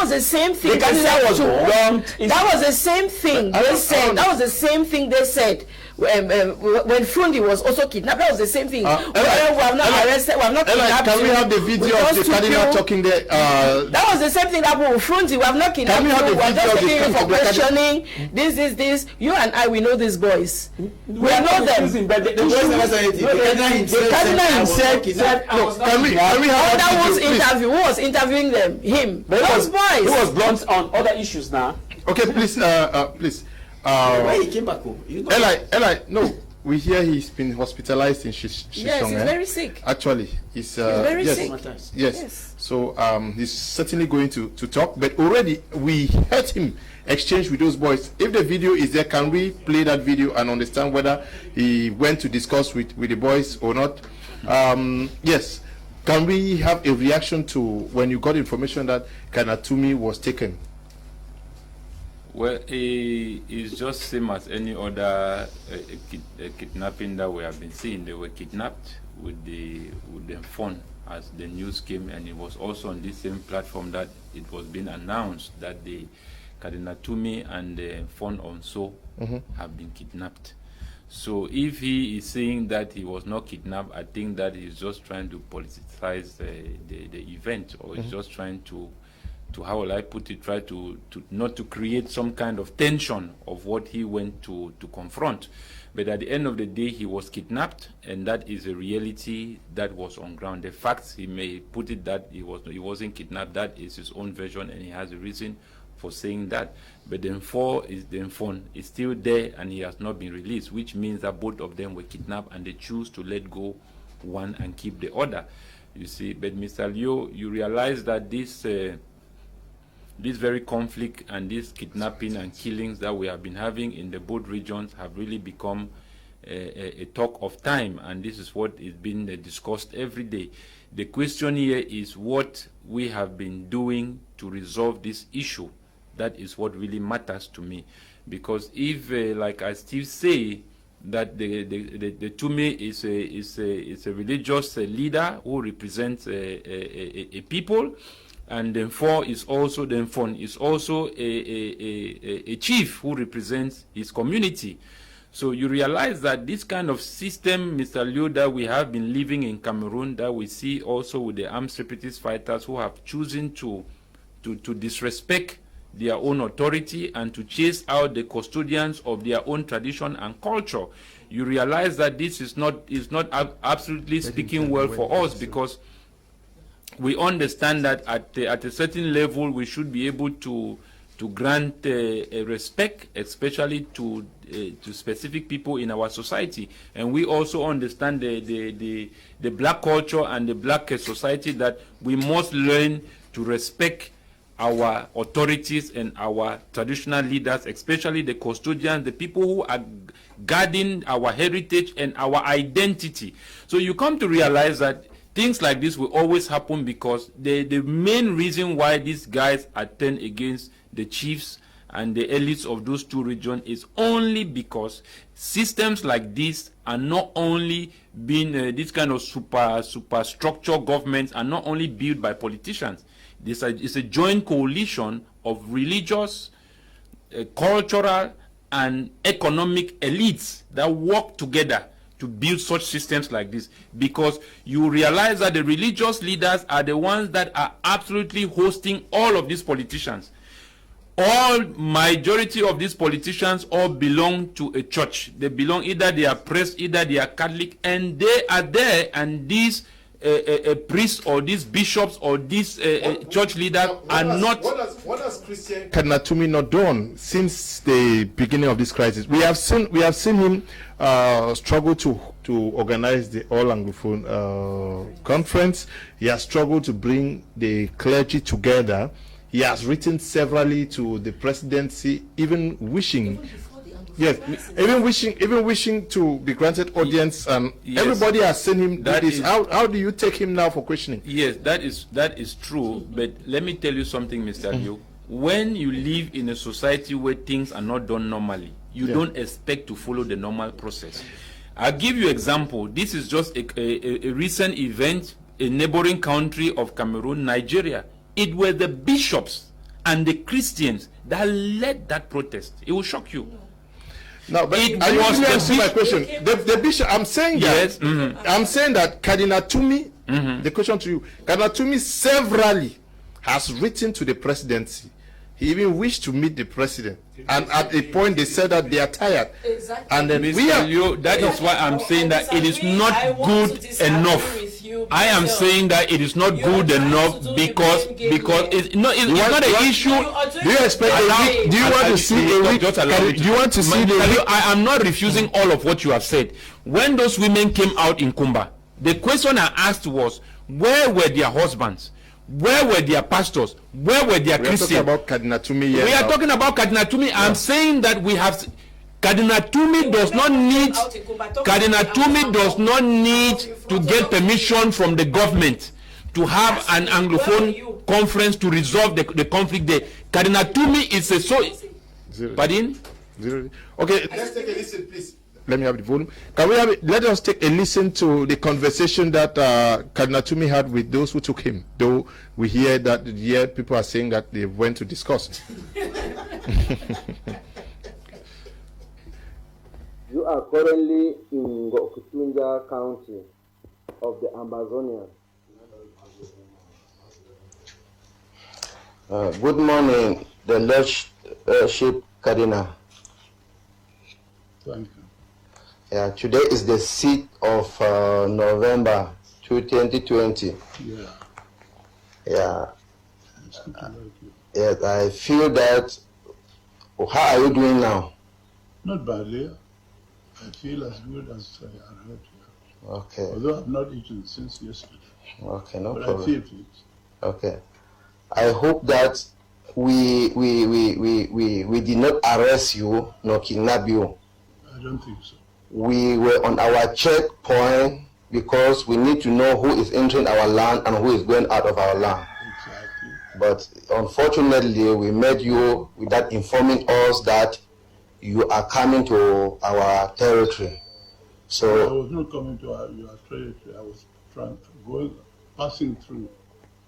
the same thing. The cardinal was wrong. That was the same thing they said. That was the same thing they said when Fundi was also kidnapped. That was the same thing. We have not arrested. We have not kidnapped. Can we have the video of the cardinal talking there? That was the same thing that with Fundi. We have not kidnapped. We are just taking you for questioning. This. You and I, we know these boys. We know them. But the cardinal himself said, can we have that was interview? Who was interviewing them? Him. Those boys. He was blunt on other issues now. Okay, please, please. Why he came back home? Eli, no. We hear he's been hospitalized in Shishong. Yes, he's very sick. Actually, he's very sick. Yes. So he's certainly going to talk. But already we heard him exchange with those boys. If the video is there, can we play that video and understand whether he went to discuss with the boys or not? Yes. Can we have a reaction to when you got information that Kadinatumi was taken? Well, it's just same as any other kidnapping that we have been seeing. They were kidnapped with the phone as the news came, and it was also on this same platform that it was being announced that the Kadinatumi and the phone also have been kidnapped. So if he is saying that he was not kidnapped, I think that he's just trying to politicize the event, or he's just trying to how will I put it, try to not to create some kind of tension of what he went to confront. But at the end of the day, he was kidnapped, and that is a reality that was on ground. The facts, he may put it that he wasn't kidnapped, that is his own version, and he has a reason for saying that. But the phone is still there, and he has not been released, which means that both of them were kidnapped, and they choose to let go one and keep the other. You see, but Mr. Leo, you realize that this very conflict and this kidnapping and killings that we have been having in the both regions have really become a talk of time, and this is what is being discussed every day. The question here is what we have been doing to resolve this issue. That is what really matters to me, because if, like I still say, that the Tume is a religious leader who represents a people, and then Fon is also a chief who represents his community. So you realize that this kind of system, Mr. Liu, that we have been living in Cameroon, that we see also with the armed separatist fighters who have chosen to disrespect their own authority and to chase out the custodians of their own tradition and culture. You realize that this is not absolutely speaking well for us, because we understand that at a certain level we should be able to to grant respect, especially to specific people in our society. And we also understand the black culture and the black society, that we must learn to respect our authorities and our traditional leaders, especially the custodians, the people who are guarding our heritage and our identity. So you come to realize that things like this will always happen, because the main reason why these guys are turned against the chiefs and the elites of those two regions is only because systems like this are not only being this kind of superstructure governments are not only built by politicians. It's a joint coalition of religious, cultural, and economic elites that work together to build such systems like this, because you realize that the religious leaders are the ones that are absolutely hosting all of these politicians. Majority of these politicians all belong to a church. They belong, either they are priests, either they are Catholic, and they are there, and these priests or these bishops or these church leaders are not. What has Christian Cardinal Tumi not done since the beginning of this crisis? We have seen him struggle to organize the All Anglophone conference. He has struggled to bring the clergy together. He has written severally to the presidency, even wishing to be granted audience, and everybody has seen him do this. How do you take him now for questioning? Yes, that is true. But let me tell you something, Mr. Liu. When you live in a society where things are not done normally, you don't expect to follow the normal process. I'll give you an example. This is just a recent event, a neighboring country of Cameroon, Nigeria. It were the bishops and the Christians that led that protest. It will shock you. No, but I want to answer my question. The bishop, I'm saying that. Yes. I'm saying that Cardinal Tumi. The question to you, Cardinal Tumi severally has written to the presidency. He even wished to meet the president, and at a point they said that they are tired. Exactly. And then that is why I'm saying that it is not good enough. I am saying that it is not good enough because it's not an issue. Do you expect? Do you want to see a week? Do you want to see the? I am not refusing all of what you have said. When those women came out in Kumba, the question I asked was, where were their husbands? Where were their pastors? Where were their Christians? We are talking about Cardinal Tumi. We are talking about Cardinal Tumi. Yeah. I'm saying that we have. Cardinal Tumi does not need. Cardinal Tumi does not need to get permission from the government to have an Anglophone conference to resolve the conflict there. Cardinal Tumi is a Zero. Pardon? Zero. Okay, let's take a listen, please. Let me have the volume. Can we have it? Let us take a listen to the conversation that Cardinal Tumi had with those who took him. Though we hear that people are saying that they went to discuss. You are currently in Gokutunja County of the Amazonia. Good morning, the Lordship Cardinal. Thank you. Yeah, today is the 6th of November 2020. Yeah. Yeah. Yes, I feel that. How are you doing now? Not badly. I feel as good as I had here. Okay. Although I've not eaten since yesterday. Okay, no but problem. I feel it. Okay. I hope that we did not arrest you nor kidnap you. I don't think so. We were on our checkpoint because we need to know who is entering our land and who is going out of our land. Exactly. But unfortunately, we met you without informing us that you are coming to our territory. So I was not coming to your territory. I was passing through.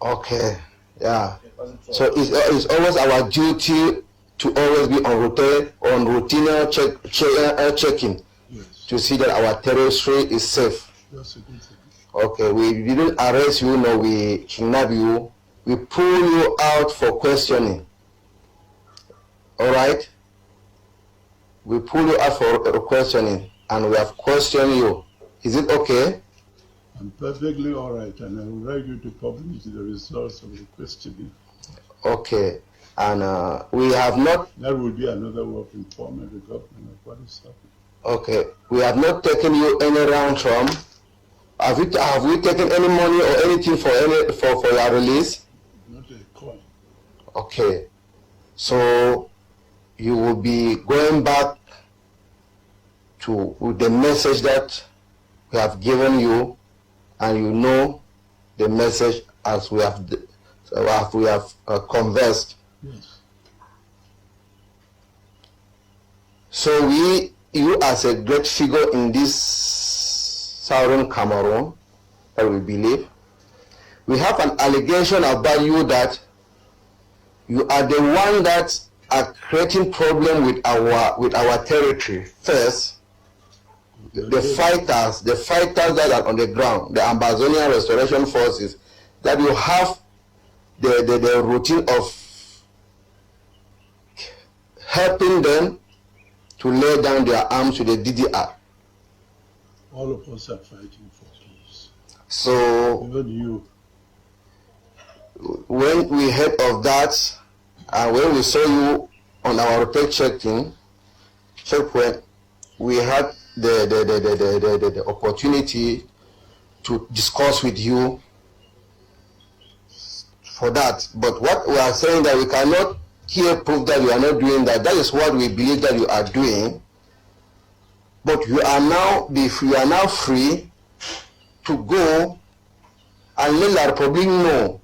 Okay, yeah. So it's always our duty to always be on routine checking. Yes. To see that our territory is safe. That's a good thing. Okay, we didn't arrest you, nor we kidnap you. We pull you out for questioning. All right? We pull you out for questioning, and we have questioned you. Is it okay? I'm perfectly all right, and I will write you to publish the results of the questioning. Okay. And we have not... That would be another way of informing the government of what is happening. Okay, we have not taken you any ransom. Have we taken any money or anything for your release? Not a coin. Okay, so you will be going back to the message that we have given you, and you know the message as we have conversed. Yes. So you as a great figure in this southern Cameroon, that we believe, we have an allegation about you that you are the one that are creating problem with our territory. First, the fighters that are on the ground, the Ambazonian Restoration Forces, that you have the routine of helping them to lay down their arms to the DDR. All of us are fighting for peace. So, even you. When we heard of that, and when we saw you on our repair checkpoint, we had the opportunity to discuss with you for that. But what we are saying that we cannot here prove that you are not doing that. That is what we believe that you are doing. But you are now free to go and let the Republic know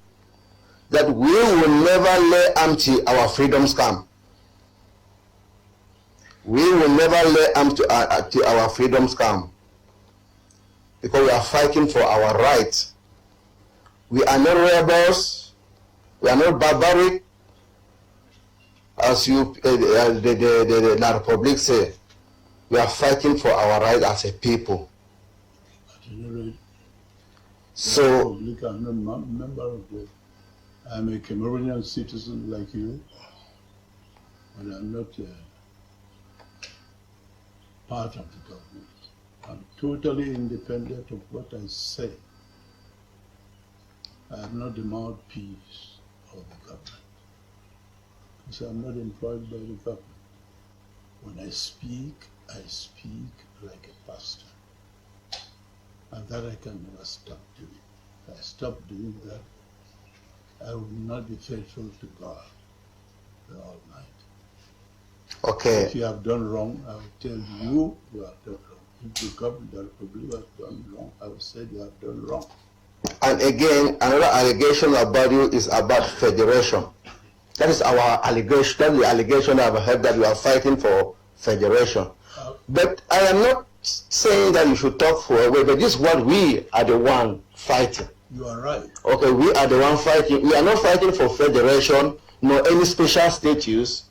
that we will never lay empty our freedom's camp. We will never lay empty our freedom's camp, because we are fighting for our rights. We are not rebels. We are not barbaric, as the Republic say. We are fighting for our rights as a people. So, I'm not a member of the... I'm a Cameroonian citizen like you, but I'm not part of the government. I'm totally independent of what I say. I am not the mouthpiece of the government, because I'm not employed by the government. When I speak like a pastor, and that I can never stop doing. If I stop doing that, I will not be faithful to God, the Almighty. Okay. If you have done wrong, I will tell you you have done wrong. If the government, the Republic has done wrong, I will say you have done wrong. And again, another allegation about you is about federation. That is our allegation. That's the allegation I've heard, that you are fighting for federation. But I am not saying that you should talk for away, but this is what we are the one fighting. You are right. Okay, we are the one fighting. We are not fighting for federation, nor any special status,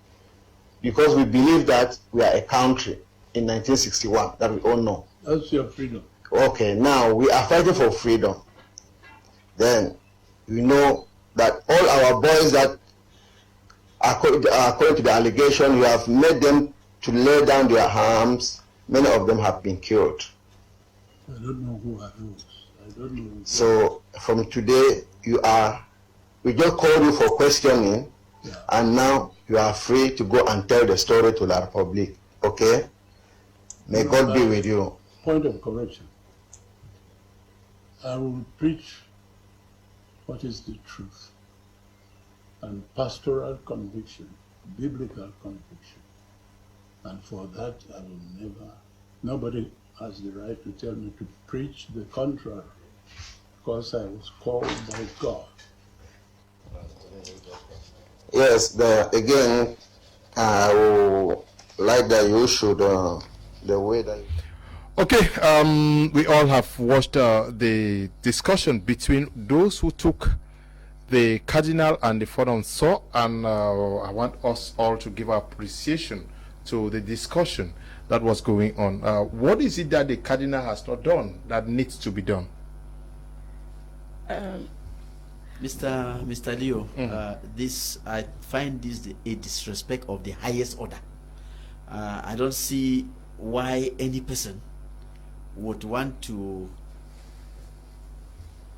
because we believe that we are a country in 1961, that we all know. That's your freedom. Okay, now we are fighting for freedom. Then we know that all our boys that, according to the allegation, you have made them to lay down their arms. Many of them have been killed. I don't know who are those. I don't know. So from today, we just called you for questioning, and now you are free to go and tell the story to the Republic. Okay? May God be with you. Point of correction. I will preach what is the truth, and pastoral conviction, biblical conviction. And for that, I will never, nobody has the right to tell me to preach the contrary, because I was called by God. Yes, again, I would like that you should, the way that... Okay, we all have watched the discussion between those who took the Cardinal and the Forum saw, and I want us all to give our appreciation to the discussion that was going on. What is it that the Cardinal has not done that needs to be done? Mr. Leo, I find this a disrespect of the highest order. I don't see why any person would want to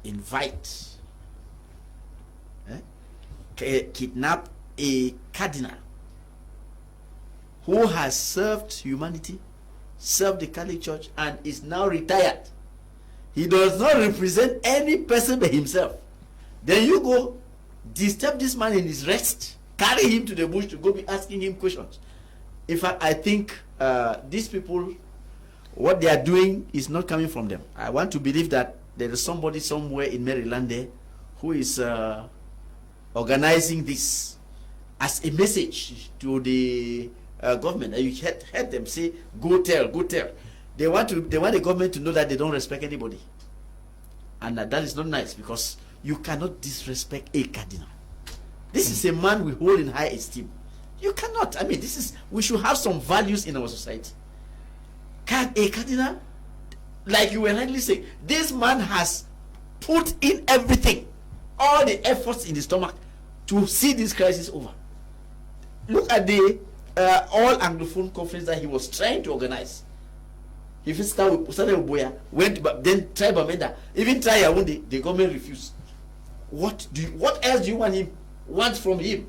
invite, kidnap a cardinal who has served humanity, served the Catholic Church, and is now retired. He does not represent any person but himself. Then you go disturb this man in his rest, carry him to the bush to go be asking him questions. In fact, I think these people, what they are doing is not coming from them. I want to believe that there is somebody somewhere in Maryland there who is organizing this as a message to the government. You heard them say, go tell, go tell. They want the government to know that they don't respect anybody. And that is not nice, because you cannot disrespect a cardinal. This is a man we hold in high esteem. You cannot. I mean, we should have some values in our society. Can a cardinal, like you were rightly saying, this man has put in everything, all the efforts in the stomach to see this crisis over. Look at the all Anglophone conference that he was trying to organize. If it started with Boya, then try Bamenda, even try Yaoundé, the government refused. What else do you want from him?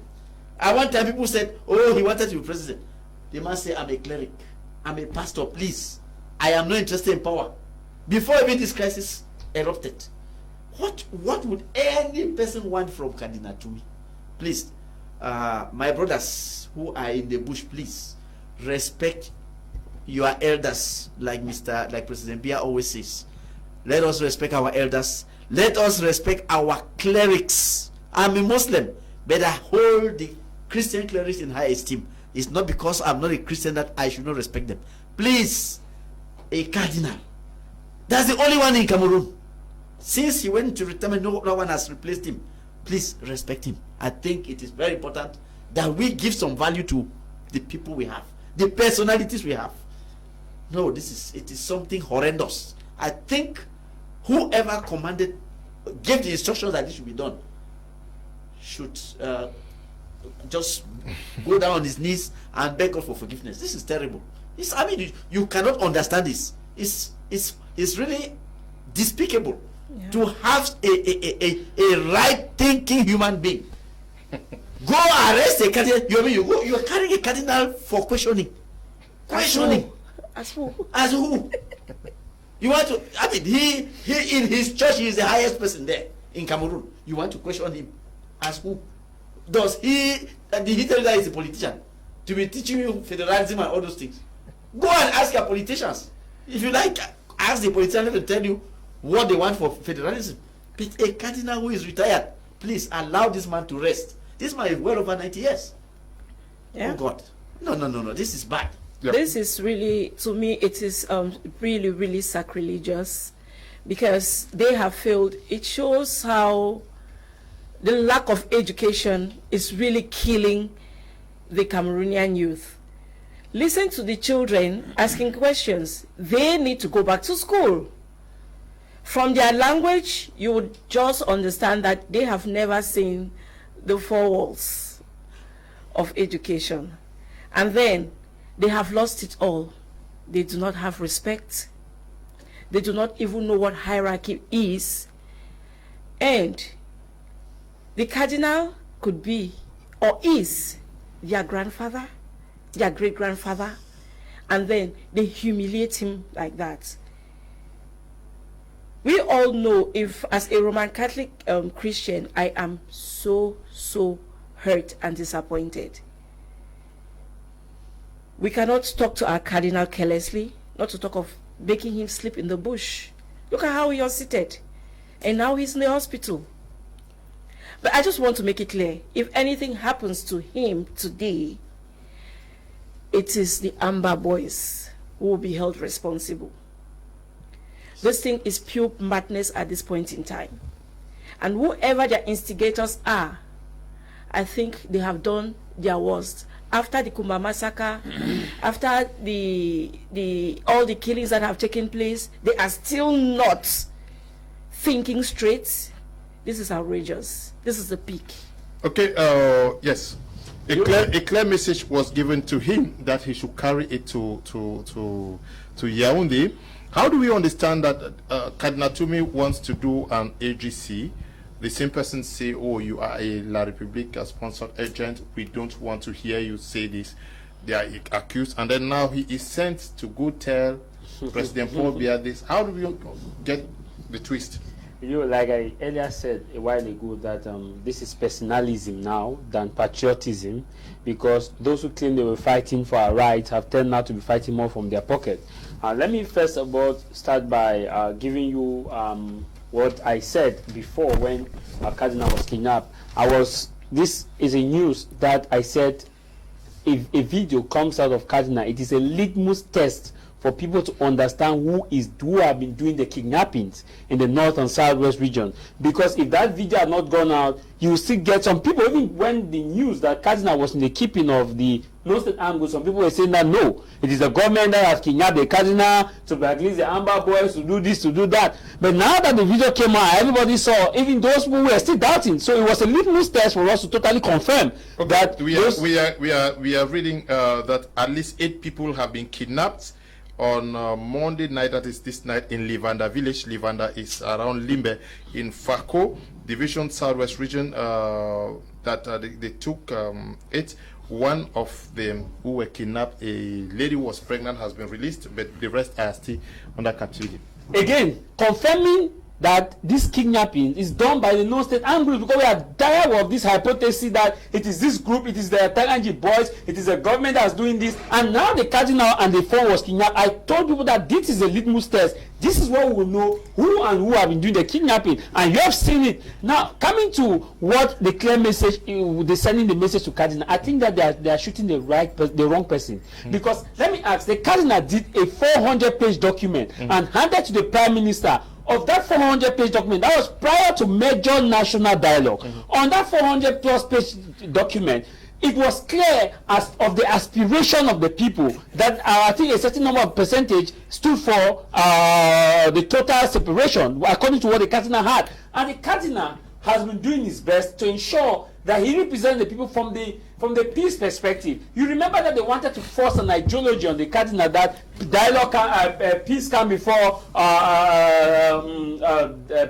At one time people said, oh, he wanted to be president. The man said, I'm a cleric, I'm a pastor, please. I am not interested in power. Before even this crisis erupted. What would any person want from Cardinal Tumi? Please, my brothers who are in the bush, please respect your elders, like President Biya always says. Let us respect our elders. Let us respect our clerics. I'm a Muslim, but I hold the Christian clerics in high esteem. It's not because I'm not a Christian that I should not respect them. Please, a cardinal. That's the only one in Cameroon. Since he went to retirement, no one has replaced him. Please respect him. I think it is very important that we give some value to the people we have, the personalities we have. No, it is something horrendous. I think whoever gave the instructions that this should be done should just go down on his knees and beg God for forgiveness. This is terrible. I mean, you cannot understand this. It's really despicable to have a right-thinking human being go arrest a cardinal. You are carrying a cardinal for questioning. As who? You want to? I mean, he in his church, he is the highest person there in Cameroon. You want to question him as who? Did he tell you that he's a politician to be teaching you federalism and all those things? Go and ask your politicians. If you like, ask the politicians to tell you what they want for federalism. But a cardinal who is retired, please allow this man to rest. This man is well over 90 years. Yeah. Oh God. No. This is bad. Yep. This is really, to me, it is really, really sacrilegious, because they have failed. It shows how the lack of education is really killing the Cameroonian youth. Listen to the children asking questions. They need to go back to school. From their language, you would just understand that they have never seen the four walls of education. And then they have lost it all. They do not have respect. They do not even know what hierarchy is. And the cardinal could be or is their grandfather, their great-grandfather, and then they humiliate him like that. We all know, if as a Roman Catholic Christian, I am so hurt and disappointed. We cannot talk to our cardinal carelessly, not to talk of making him sleep in the bush. Look at how he was seated, and now he's in the hospital. But I just want to make it clear, if anything happens to him today, it is the Amber Boys who will be held responsible. This thing is pure madness at this point in time. And whoever their instigators are, I think they have done their worst. After the Kumba massacre, after all the killings that have taken place, they are still not thinking straight. This is outrageous. This is the peak. Okay, yes. A clear message was given to him that he should carry it to Yaoundé. How do we understand that Cardinal Tumi wants to do an AGC the same person say, oh, you are a La Republica sponsored agent, we don't want to hear you say this. They are accused, and then now he is sent to go tell President Paul Biya this. How do you get the twist? You know, like I earlier said a while ago, that this is personalism now than patriotism, because those who claim they were fighting for our rights have turned out to be fighting more from their pocket. Let me first of all start by giving you what I said before when Cardinal was kidnapped. This is a news that I said, if a video comes out of Cardinal, it is a litmus test for people to understand who have been doing the kidnappings in the north and southwest region. Because if that video had not gone out, you will still get some people, even when the news that Cardinal was in the keeping of the no-state armed groups, some people were saying that no, it is the government that has kidnapped the Cardinal to blacklist the Amber Boys, to do this, to do that. But now that the video came out, everybody saw, even those people were still doubting. So it was a litmus test for us to totally confirm that we are reading that at least 8 people have been kidnapped on Monday night, that is this night, in Livanda village. Livanda is around Limbe in Fako division, southwest region. They took 8. One of them who were kidnapped, a lady was pregnant, has been released, but the rest are still under captivity. Again, confirming that this kidnapping is done by the non-state armed groups, because we are tired of this hypothesis that it is this group, it is the Taganji boys, it is the government that's doing this, and now the Cardinal and the phone was kidnapped. I told people that this is a litmus test. This is what we will know who have been doing the kidnapping, and you have seen it. Now, coming to what the clear message, they're sending the message to Cardinal, I think that they are shooting the wrong person. Because let me ask, the Cardinal did a 400-page document and handed to the Prime Minister. Of that 400-page document, that was prior to major national dialogue. On that 400+ page document, it was clear as of the aspiration of the people that I think a certain number of percentage stood for the total separation, according to what the Cardinal had. And the Cardinal has been doing his best to ensure that he represents the people from the peace perspective. You remember that they wanted to force an ideology on the Cardinal that dialogue, peace come before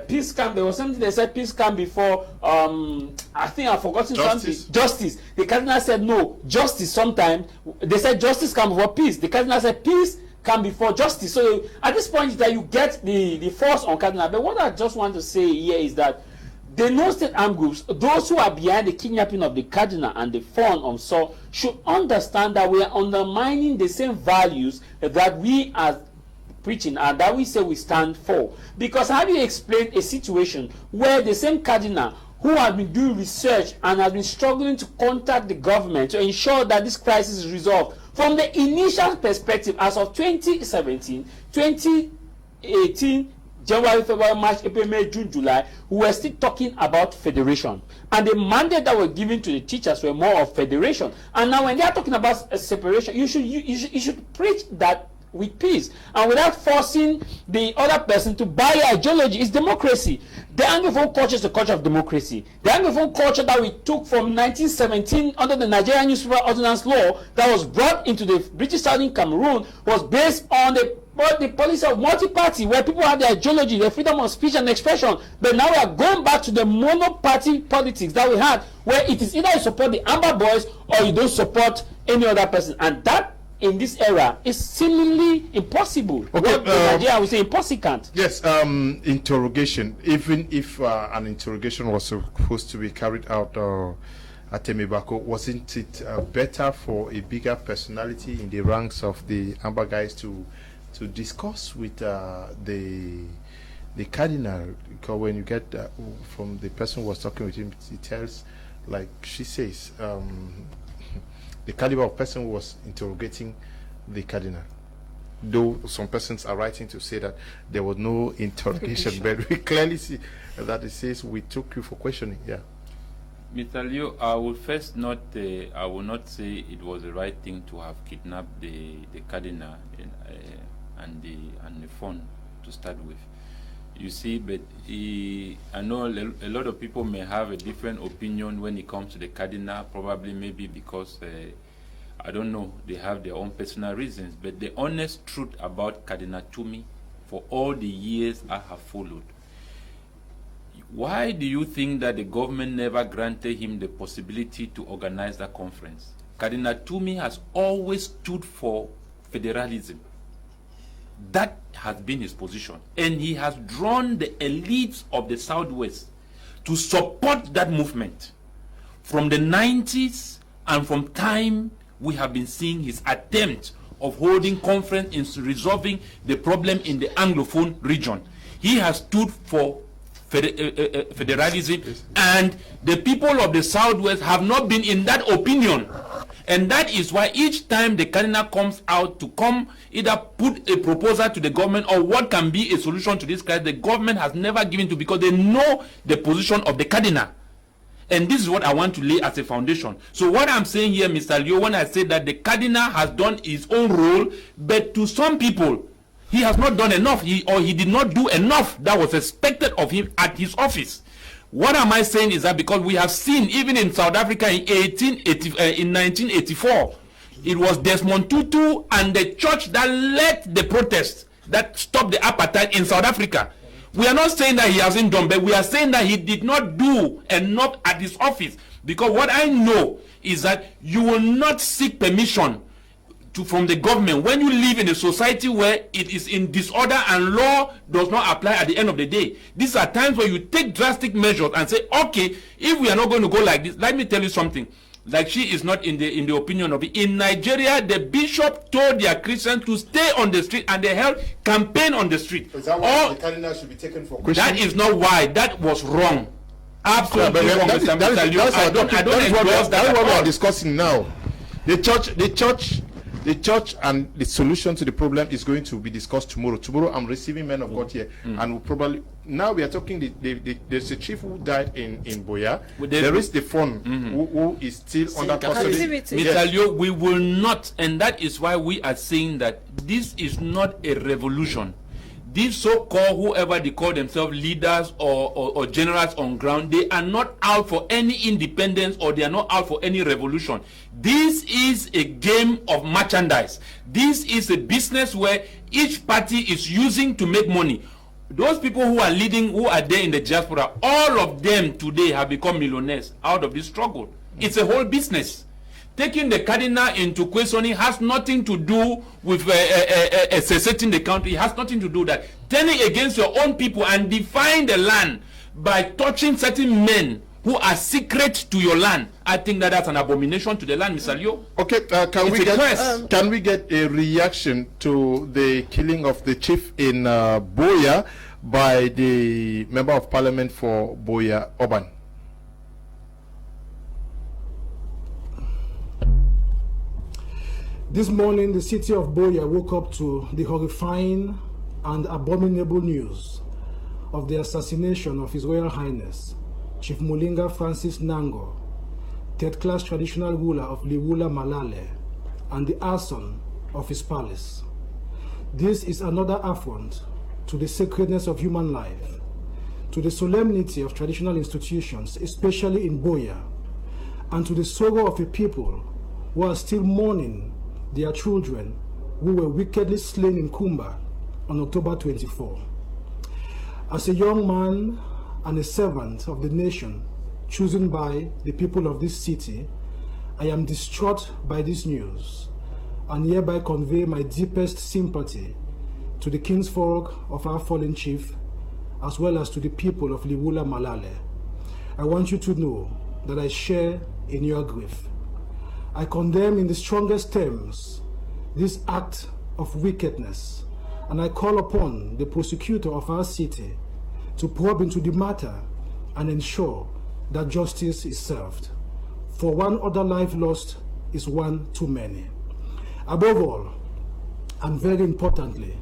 peace come. There was something they said peace come before. I think I've forgotten something. Justice. The Cardinal said no. Justice. Sometimes they said justice come before peace. The Cardinal said peace come before justice. So at this point that you get the force on Cardinal. But what I just want to say here is that the non-state armed groups, those who are behind the kidnapping of the Cardinal and the phone on Saul, should understand that we are undermining the same values that we are preaching and that we say we stand for. Because how do you explain a situation where the same Cardinal who has been doing research and has been struggling to contact the government to ensure that this crisis is resolved, from the initial perspective as of 2017, 2018, January, February, March, April, May, June, July, we were still talking about federation. And the mandate that were given to the teachers were more of federation. And now when they are talking about a separation, you should preach that with peace and without forcing the other person to buy your ideology. It's democracy. The Anglophone culture is the culture of democracy. The Anglophone culture that we took from 1917 under the Nigerian Newspaper Ordinance Law that was brought into the British Southern Cameroon was based on the policy of multi-party, where people have their ideology, their freedom of speech and expression. But now we are going back to the mono-party politics that we had, where it is either you support the Amber Boys or you don't support any other person. And that, in this era, is seemingly impossible. Okay, Nigeria would say impossible. Yes, interrogation. Even if an interrogation was supposed to be carried out at Temibako, wasn't it better for a bigger personality in the ranks of the Amber guys to discuss with the Cardinal? Because when you get from the person who was talking with him, he tells, like she says, the caliber of person who was interrogating the Cardinal. Though some persons are writing to say that there was no interrogation, but we clearly see that it says we took you for questioning. Yeah. Mr. Leo, I will first not. I will not say it was the right thing to have kidnapped the Cardinal and the phone to start with. You see, but I know a lot of people may have a different opinion when it comes to the Cardinal, probably maybe because, I don't know, they have their own personal reasons. But the honest truth about Cardinal to me, for all the years I have followed, Why do you think that the government never granted him the possibility to organize that conference? Cardinal Tumi has always stood for federalism. That has been his position. And he has drawn the elites of the Southwest to support that movement. From the 90s and from time, we have been seeing his attempt of holding conference in resolving the problem in the Anglophone region. He has stood for federalism, and the people of the Southwest have not been in that opinion. And that is why each time the cardinal comes out to either put a proposal to the government or what can be a solution to this crisis, the government has never given to, because they know the position of the cardinal. And this is what I want to lay as a foundation. So what I'm saying here, Mr. Leo, when I say that the cardinal has done his own role, but to some people, he has not done enough, he did not do enough that was expected of him at his office. What am I saying is that because we have seen, even in South Africa in 1984, it was Desmond Tutu and the church that led the protest that stopped the apartheid in South Africa. We are not saying that he hasn't done, but we are saying that he did not do enough at his office. Because what I know is that you will not seek permission from the government when you live in a society where it is in disorder and law does not apply at the end of the day. These are times where you take drastic measures and say, okay, if we are not going to go like this, let me tell you something. Like she is not in the opinion of it. In Nigeria, the bishop told their Christians to stay on the street, and they held campaign on the street. Is that why the cardinal should be taken for question? That is not why. That was wrong. Absolutely wrong, Mr. Leo. I don't endorse that. That's what we are discussing now. The church and the solution to the problem is going to be discussed tomorrow. Tomorrow I'm receiving men of God here, and we'll probably, now we are talking, there's a chief who died in Boya. There is the phone who is still under custody. Mr. Leo, we will not, and that is why we are saying that this is not a revolution. These so-called, whoever they call themselves, leaders or generals on ground, they are not out for any independence, or they are not out for any revolution. This is a game of merchandise. This is a business where each party is using to make money. Those people who are leading, who are there in the diaspora, all of them today have become millionaires out of this struggle. It's a whole business. Taking the cardinal into questioning has nothing to do with seceding the country. It has nothing to do with that. Turning against your own people and defying the land by touching certain men who are secret to your land, I think that that's an abomination to the land, Mr. Leo. Okay, can we get a reaction to the killing of the chief in Boya by the member of parliament for Boya, Oban? This morning, the city of Boya woke up to the horrifying and abominable news of the assassination of His Royal Highness, Chief Mulinga Francis Nango, third-class traditional ruler of Liwula Malale, and the arson of his palace. This is another affront to the sacredness of human life, to the solemnity of traditional institutions, especially in Boya, and to the sorrow of a people who are still mourning their children who were wickedly slain in Kumba on October 24. As a young man and a servant of the nation chosen by the people of this city, I am distraught by this news and hereby convey my deepest sympathy to the kinsfolk of our fallen chief, as well as to the people of Liwula Malale. I want you to know that I share in your grief. I condemn in the strongest terms this act of wickedness, and I call upon the prosecutor of our city to probe into the matter and ensure that justice is served. For one other life lost is one too many. Above all, and very importantly,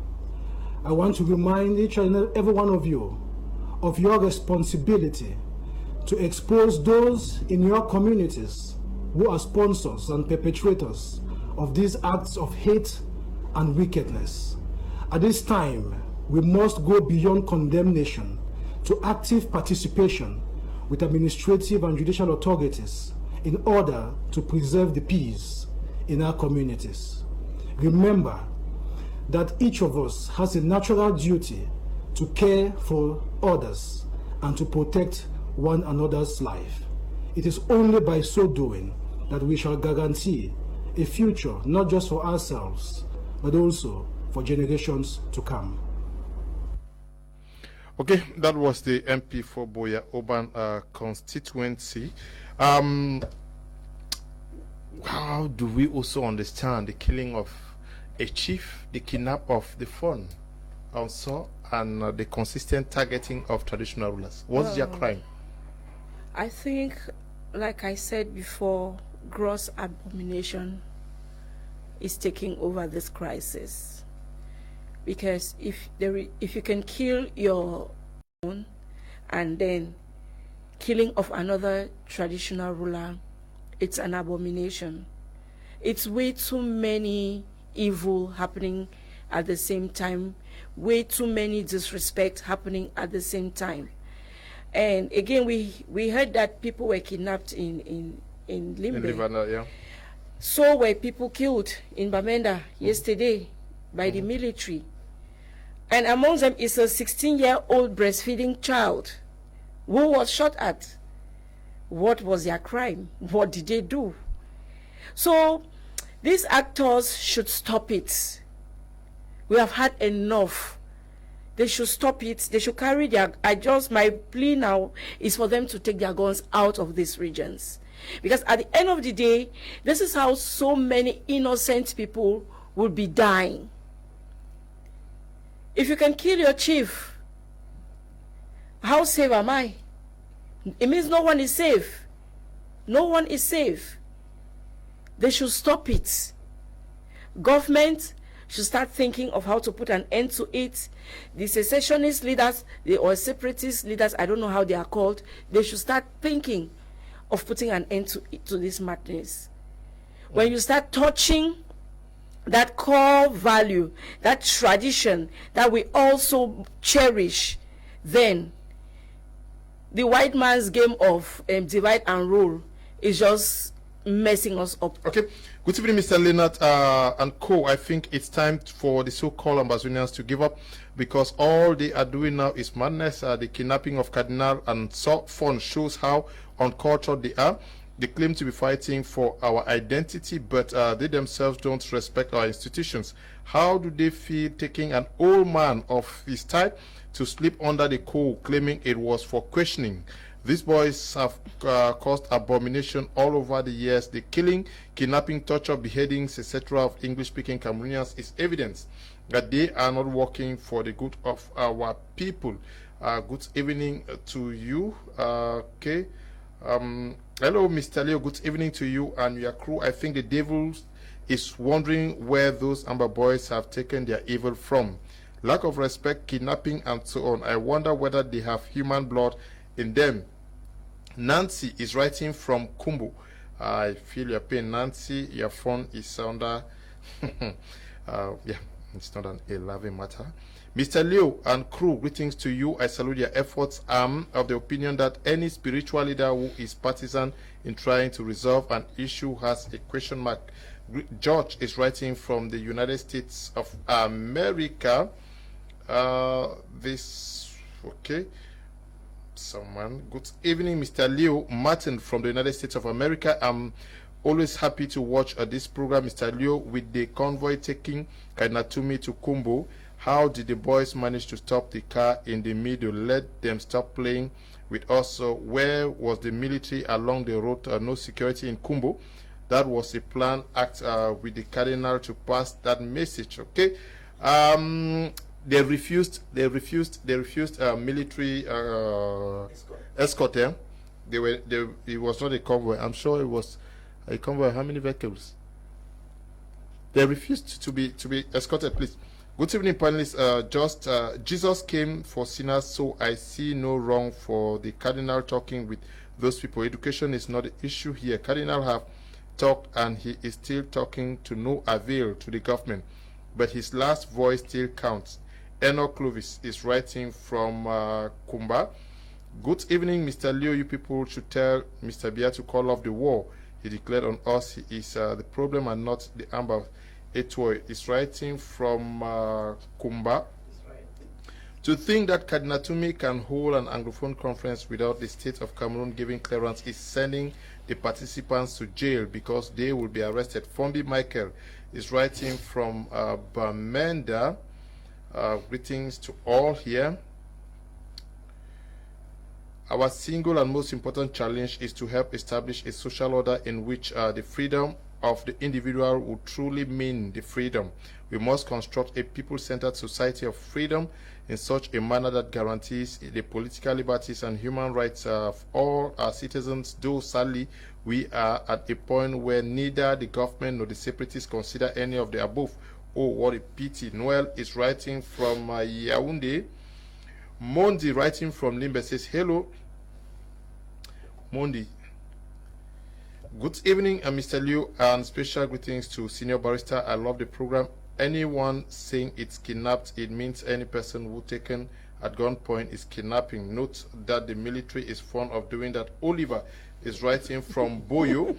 I want to remind each and every one of you of your responsibility to expose those in your communities who are sponsors and perpetrators of these acts of hate and wickedness. At this time, we must go beyond condemnation to active participation with administrative and judicial authorities in order to preserve the peace in our communities. Remember that each of us has a natural duty to care for others and to protect one another's life. It is only by so doing that we shall guarantee a future not just for ourselves, but also for generations to come. Okay, that was the MP for Boya Urban constituency. How do we also understand the killing of a chief, the kidnap of the phone also, and the consistent targeting of traditional rulers? What's their crime? I think, like I said before, gross abomination is taking over this crisis. Because if you can kill your own and then killing of another traditional ruler, it's an abomination. It's way too many evil happening at the same time, way too many disrespect happening at the same time. And again, we heard that people were kidnapped in Limbe. In Livana, yeah. So were people killed in Bamenda yesterday by the military. And among them is a 16-year-old breastfeeding child who was shot at. What was their crime? What did they do? So these actors should stop it. We have had enough. They should stop it. They should carry their... my plea now is for them to take their guns out of these regions. Because at the end of the day, this is how so many innocent people will be dying. If you can kill your chief, how safe am I? It means no one is safe. No one is safe. They should stop it. Government should start thinking of how to put an end to it. The secessionist leaders, or separatist leaders, I don't know how they are called, they should start thinking of putting an end to this madness. When you start touching that core value, that tradition that we also cherish, then the white man's game of divide and rule is just messing us up. Okay. Good evening, Mr. Leonard and co. I think it's time for the so-called Amazonians to give up, because all they are doing now is madness. The kidnapping of Cardinal and Fon shows how uncultured they are. They claim to be fighting for our identity, but they themselves don't respect our institutions. How do they feel taking an old man of his type to sleep under the coal, claiming it was for questioning? These boys have caused abomination all over the years. The killing, kidnapping, torture, beheadings, etc. of English-speaking Cameroonians is evidence that they are not working for the good of our people. Good evening to you. Okay. Hello, Mr. Leo. Good evening to you and your crew. I think the devil is wondering where those Amber boys have taken their evil from. Lack of respect, kidnapping, and so on. I wonder whether they have human blood in them. Nancy is writing from Kumbu. I feel your pain, Nancy. Your phone is under... yeah, it's not a loving matter. Mr. Leo and crew, greetings to you. I salute your efforts. I'm of the opinion that any spiritual leader who is partisan in trying to resolve an issue has a question mark. George is writing from the United States of America. Okay. Someone. Good evening, Mr. Leo. Martin from the United States of America. I'm always happy to watch this program, Mr. Leo, with the convoy taking Kainatumi to Kumbo. How did the boys manage to stop the car in the middle? Let them stop playing with us. Where was the military along the road? No security in Kumbo. That was a planned act with the cardinal to pass that message. Okay. They refused military escort. It was not a convoy. I'm sure it was a convoy. How many vehicles? They refused to be escorted, please. Good evening, panelists. Jesus came for sinners, so I see no wrong for the cardinal talking with those people. Education is not the issue here. Cardinal have talked, and he is still talking to no avail to the government, but his last voice still counts. Enoch Clovis is writing from Kumba. Good evening, Mr. Leo. You people should tell Mr. Bia to call off the war. He declared on us he is the problem and not the Amber. Etoy is writing from Kumba. To think that Cardinal Tumi can hold an Anglophone conference without the state of Cameroon giving clearance is sending the participants to jail because they will be arrested. Fombi Michael is writing from Bamenda. Greetings to all here. Our single and most important challenge is to help establish a social order in which the freedom of the individual would truly mean the freedom. We must construct a people-centered society of freedom in such a manner that guarantees the political liberties and human rights of all our citizens, though sadly we are at a point where neither the government nor the separatists consider any of the above. Oh, what a pity. Noel is writing from Yaoundé. Mondi writing from Limbe says, hello. Mondi. Good evening, Mr. Liu, and special greetings to Senior Barrister. I love the program. Anyone saying it's kidnapped, it means any person who taken at gunpoint is kidnapping. Note that the military is fond of doing that. Oliver is writing from Boyo.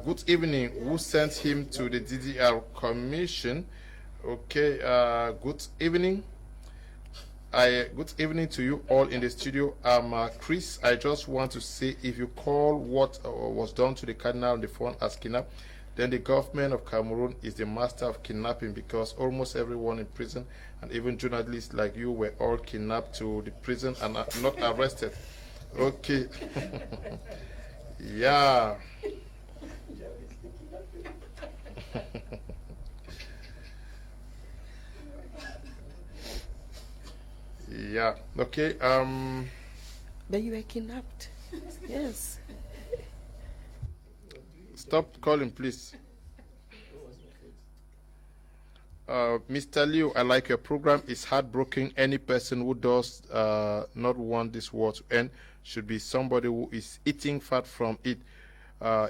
Good evening. Who sent him to the DDR Commission? Okay, good evening. Good evening to you all in the studio. I'm Chris. I just want to say, if you call what was done to the Cardinal on the phone as kidnap, then the government of Cameroon is the master of kidnapping, because almost everyone in prison and even journalists like you were all kidnapped to the prison and are not arrested. Okay. Yeah. Yeah. Okay. But you were kidnapped. Yes. Stop calling, please. Mr. Liu, I like your program. It's heartbreaking. Any person who does not want this war to end should be somebody who is eating fat from it.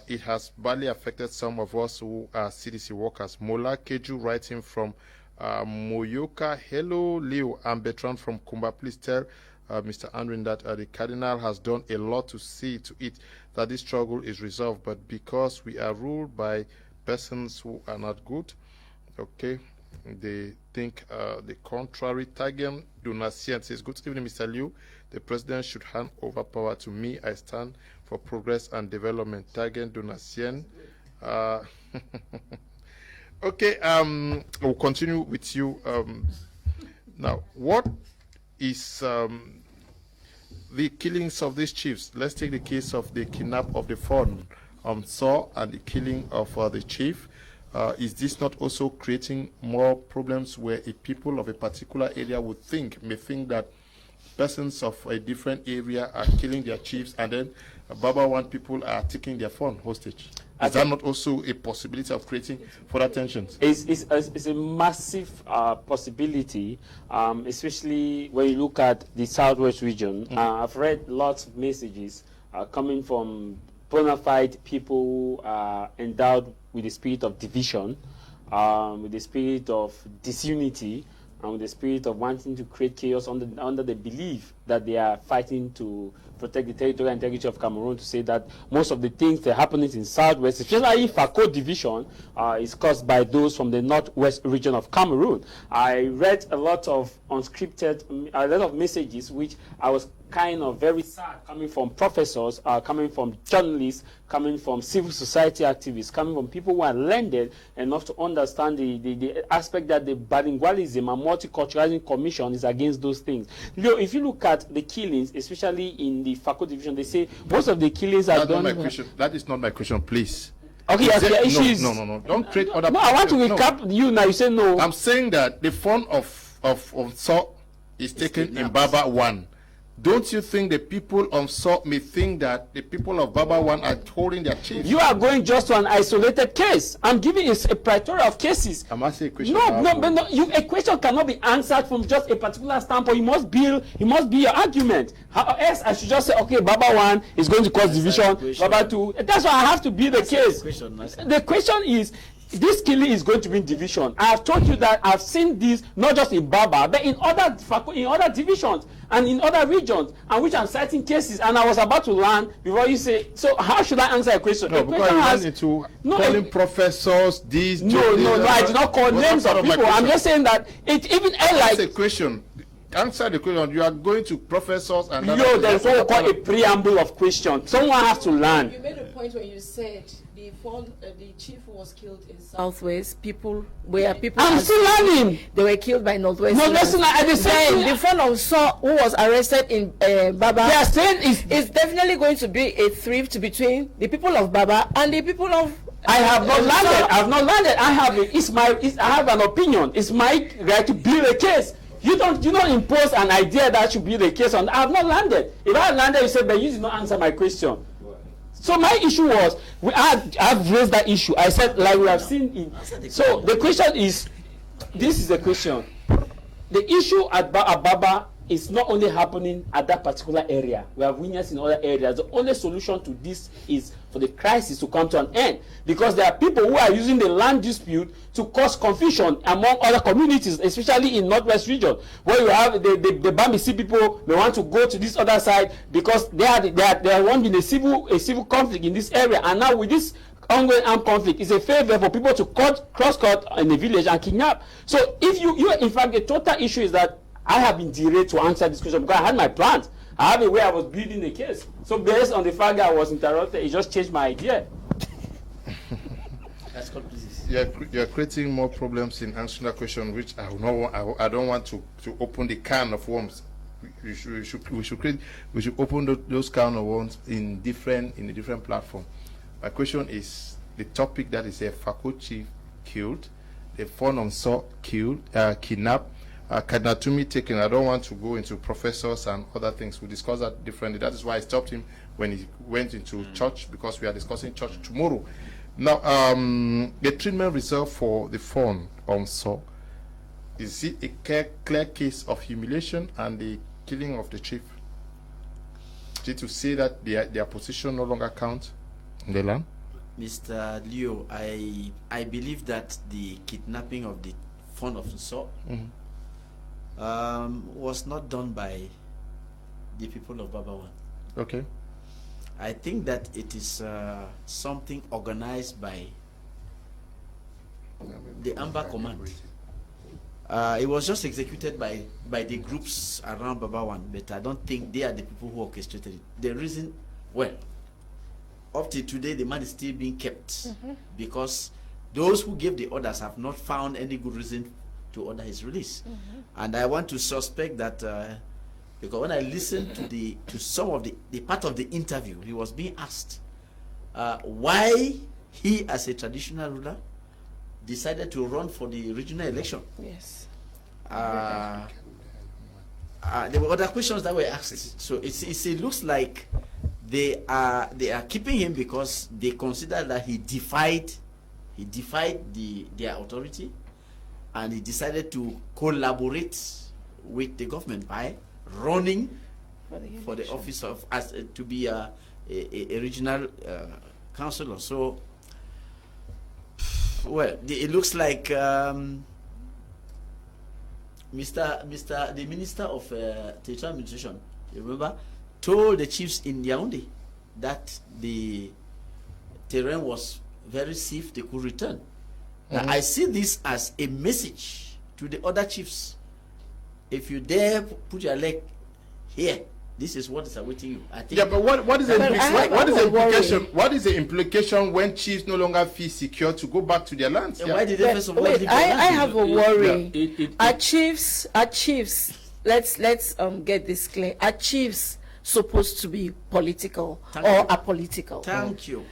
It has badly affected some of us who are CDC workers. Mola Keju writing from Moyoka. Hello, Liu. I'm Bertrand from Kumba. Please tell Mr. Andrin that the Cardinal has done a lot to see to it that this struggle is resolved, but because we are ruled by persons who are not good, okay, they think the contrary. Tagen Donatien says, good evening, Mr. Liu. The president should hand over power to me. I stand for progress and development. Tagen Donatien. Okay, we'll continue with you. Now, what is the killings of these chiefs? Let's take the case of the kidnap of the phone Saw and the killing of the chief. Is this not also creating more problems where a people of a particular area may think that persons of a different area are killing their chiefs, and then Baba One people are taking their phone hostage? Is that not also a possibility of creating further tensions? It's a massive possibility, especially when you look at the southwest region. I've read lots of messages coming from bona fide people who are endowed with the spirit of division, with the spirit of disunity, and with the spirit of wanting to create chaos under the belief that they are fighting to protect the territorial integrity of Cameroon, to say that most of the things that are happening in Southwest, especially FACO division, is caused by those from the Northwest region of Cameroon. I read a lot of messages which I was kind of very sad, coming from professors, coming from journalists, coming from civil society activists, coming from people who are learned enough to understand the aspect that the bilingualism and multiculturalism commission is against those things. If you look at the killings, especially in the FACO division, they say most of the killings are done. That is not my question, please. Okay, no. Don't create other. No, I want to recap you now. You say no. I'm saying that the phone of Saw is taken in Baba One. Don't you think the people of Saw may think that the people of Baba One are holding their chiefs? You are going just to an isolated case. I'm giving you a plethora of cases. I'm asking a question. No. A question cannot be answered from just a particular standpoint. You must be your argument. How else I should just say, okay, Baba One is going to cause division. Baba Two. That's why I have to be the case. The question is, this killing is going to be in division. I have told you that I've seen this not just in Baba, but in other divisions and in other regions, and which I'm citing cases. And I was about to learn before you say. So how should I answer a question? No, because you went into calling professors these. No, I did not call names of people. I'm just saying that it even like. That's a question. answer the question. You are going to professors and Yo, there's what we call a preamble of question. Someone has to learn. You made a point when you said the chief who was killed in Southwest. I'm still learning. They were killed by Northwest. The phone of Saw who was arrested in Baba. They are saying it's definitely going to be a thrift between the people of Baba and the people of. I have not landed. I have not landed. I have an opinion. It's my right to build a case. You don't impose an idea that should be the case on. I have not landed. If I had landed, you said, but you did not answer my question. So my issue was, I've raised that issue. I said, like we have seen. So the question is, this is the question. The issue at Baba is not only happening at that particular area. We have witnessed in other areas. The only solution to this is for the crisis to come to an end, because there are people who are using the land dispute to cause confusion among other communities, especially in Northwest region, where you have the Bambisi people may want to go to this other side because they want in a civil conflict in this area, and now with this ongoing armed conflict, it's a favor for people to cross-cut in the village and kidnap. So if you in fact, the total issue is that I have been derailed to answer this question because I had my plans. I have a way I was building the case. So based on the fact that I was interrupted, it just changed my idea. That's called business. You're creating more problems in answering that question, which I don't want to open the can of worms. We should open those can of worms in a different platform. My question is the topic that is a faculty chief killed, the phone on saw killed, kidnapped. Kadnatumi taken. I don't want to go into professors and other things. We discuss that differently. That is why I stopped him when he went into church, because we are discussing church tomorrow. Now, the treatment reserved for the phone also, is it a clear case of humiliation and the killing of the chief? Is it to say that their position no longer counts in the land? Mr. Leo, I believe that the kidnapping of the phone of Nso was not done by the people of Babawan. Okay. I think that it is something organized by the Amber Command. It was just executed by the groups around Babawan, but I don't think they are the people who orchestrated it. The reason, well, up to today, the man is still being kept because those who gave the orders have not found any good reason to order his release. And I want to suspect that because when I listened to some of the part of the interview, he was being asked why he, as a traditional ruler, decided to run for the regional election. Yes. There were other questions that were asked. So it looks like they are keeping him because they consider that he defied their authority, and he decided to collaborate with the government by running for the office of to be a regional councillor. So, well, it looks like the Minister of Territorial Administration, you remember, told the chiefs in Yaoundé that the terrain was very safe, they could return. Now, I see this as a message to the other chiefs. If you dare put your leg here, this is what is awaiting you. I think. Yeah, but what is the implication? What is the implication when chiefs no longer feel secure to go back to their lands? Yeah. Why did they first of all leave I have a worry. Our chiefs. Let's get this clear. Are chiefs supposed to be political or apolitical? Thank you.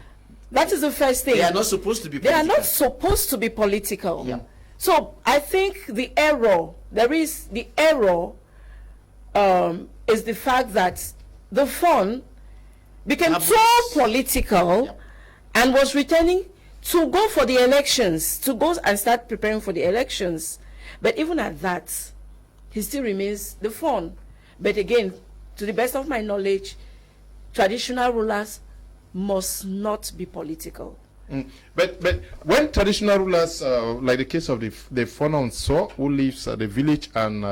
That is the first thing. They are not supposed to be political. They are not supposed to be political. Yeah. So I think the error is the fact that the fund became so political and was returning to go for the elections, to go and start preparing for the elections. But even at that, he still remains the fund. But again, to the best of my knowledge, traditional rulers must not be political. But when traditional rulers, like the case of the Fonon So, who lives at the village and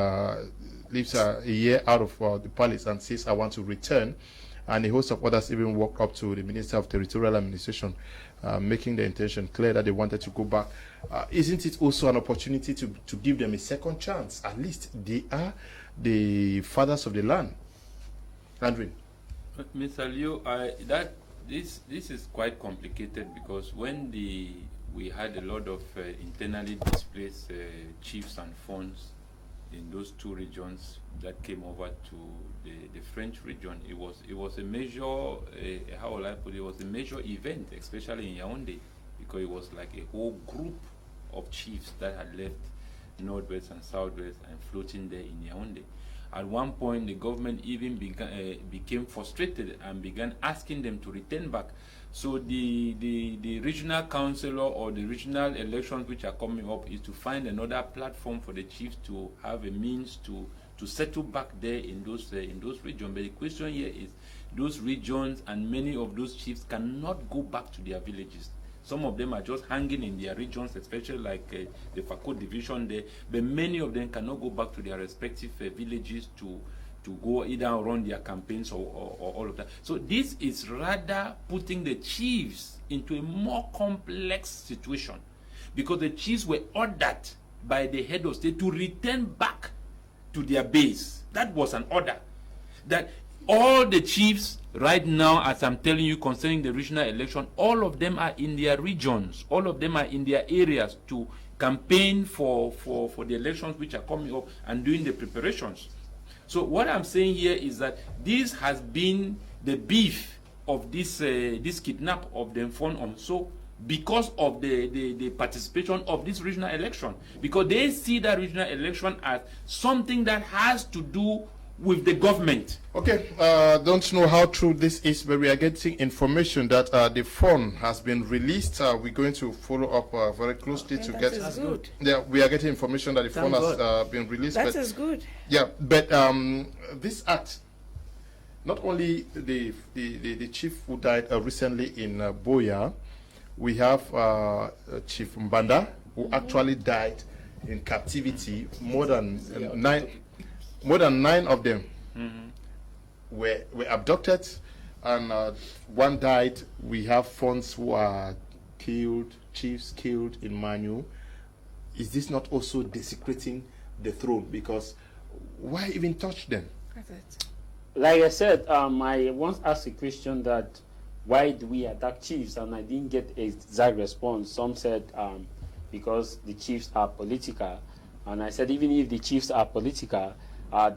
lives a year out of the palace and says, I want to return, and a host of others even walked up to the Minister of Territorial Administration, making the intention clear that they wanted to go back. Isn't it also an opportunity to give them a second chance? At least they are the fathers of the land. Andrew. Mr. Liu, this is quite complicated, because when we had a lot of internally displaced chiefs and fonds in those two regions that came over to the French region, it was a major, how will I put it, it was a major event, especially in Yaoundé, because it was like a whole group of chiefs that had left Northwest and Southwest and floating there in Yaoundé. At one point, the government even became frustrated and began asking them to return back. So the regional councillor or the regional elections which are coming up is to find another platform for the chiefs to have a means to settle back there in those regions. But the question here is, those regions and many of those chiefs cannot go back to their villages. Some of them are just hanging in their regions, especially like the Fako division there. But many of them cannot go back to their respective villages to go either run their campaigns or all of that. So this is rather putting the chiefs into a more complex situation, because the chiefs were ordered by the head of state to return back to their base. That was an order. That all the chiefs right now, as I'm telling you concerning the regional election, all of them are in their regions. All of them are in their areas to campaign for the elections which are coming up and doing the preparations. So what I'm saying here is that this has been the beef of this kidnap of the phone so because of the participation of this regional election, because they see that regional election as something that has to do with the government. Okay, don't know how true this is, but we are getting information that the phone has been released. We're going to follow up very closely to get. That's good. Yeah, we are getting information that the phone has been released. That is good. Yeah, but this act, not only the chief who died recently in Boya, we have Chief Mbanda, who actually died in captivity. More than nine of them were abducted, and one died. We have fonts who are killed, chiefs killed in Manu. Is this not also desecrating the throne? Because why even touch them? Like I said, I once asked a question that why do we attack chiefs, and I didn't get an exact response. Some said because the chiefs are political, and I said even if the chiefs are political,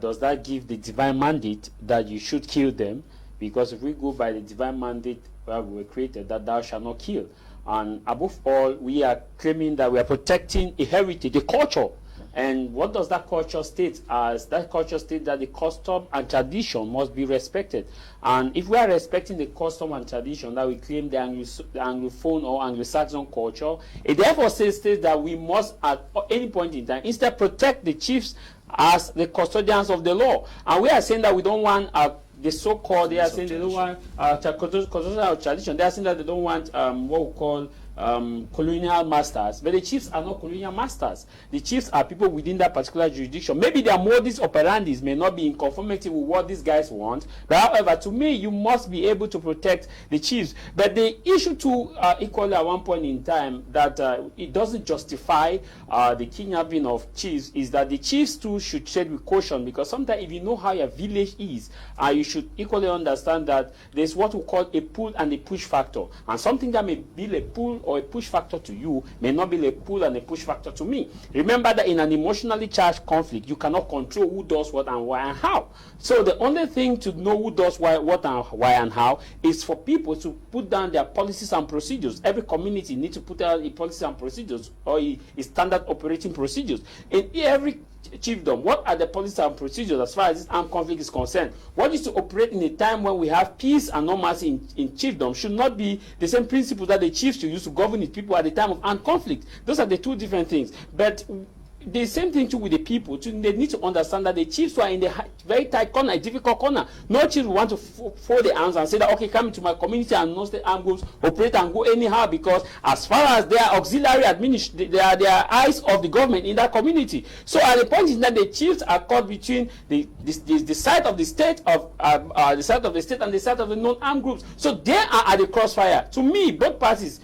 does that give the divine mandate that you should kill them? Because if we go by the divine mandate where we were created, that thou shalt not kill. And above all, we are claiming that we are protecting a heritage, a culture. And what does that culture state as? That culture states that the custom and tradition must be respected. And if we are respecting the custom and tradition that we claim the Anglophone or Anglo-Saxon culture, it therefore states that we must at any point in time instead protect the chiefs as the custodians of the law. And we are saying that we don't want the so-called, they are saying they don't want custodial tradition. They are saying that they don't want what we call colonial masters, but the chiefs are not colonial masters. The chiefs are people within that particular jurisdiction. Maybe their modus operandi may not be in conformity with what these guys want, but however, to me, you must be able to protect the chiefs. But the issue too, equally at one point in time, that it doesn't justify the kidnapping of chiefs, is that the chiefs too should tread with caution, because sometimes if you know how your village is, you should equally understand that there's what we call a pull and a push factor, and something that may be a pull or a push factor to you may not be a pull and a push factor to me. Remember that in an emotionally charged conflict, you cannot control who does what and why and how. So the only thing to know who does what and why and how is for people to put down their policies and procedures. Every community needs to put out a policy and procedures or a standard operating procedures. In every chiefdom, what are the policies and procedures as far as this armed conflict is concerned? What is to operate in a time when we have peace and normalcy in chiefdom should not be the same principles that the chiefs should use to govern its people at the time of armed conflict. Those are the two different things. But the same thing too with the people. Too, they need to understand that the chiefs were in the very tight corner, a difficult corner. No chief want to fold their hands and say that, okay, come into my community and non-state armed groups operate and go anyhow, because as far as they are auxiliary they are eyes of the government in that community. So at the point is that the chiefs are caught between the side of the state and the side of the non-armed groups. So they are at the crossfire. To me, both parties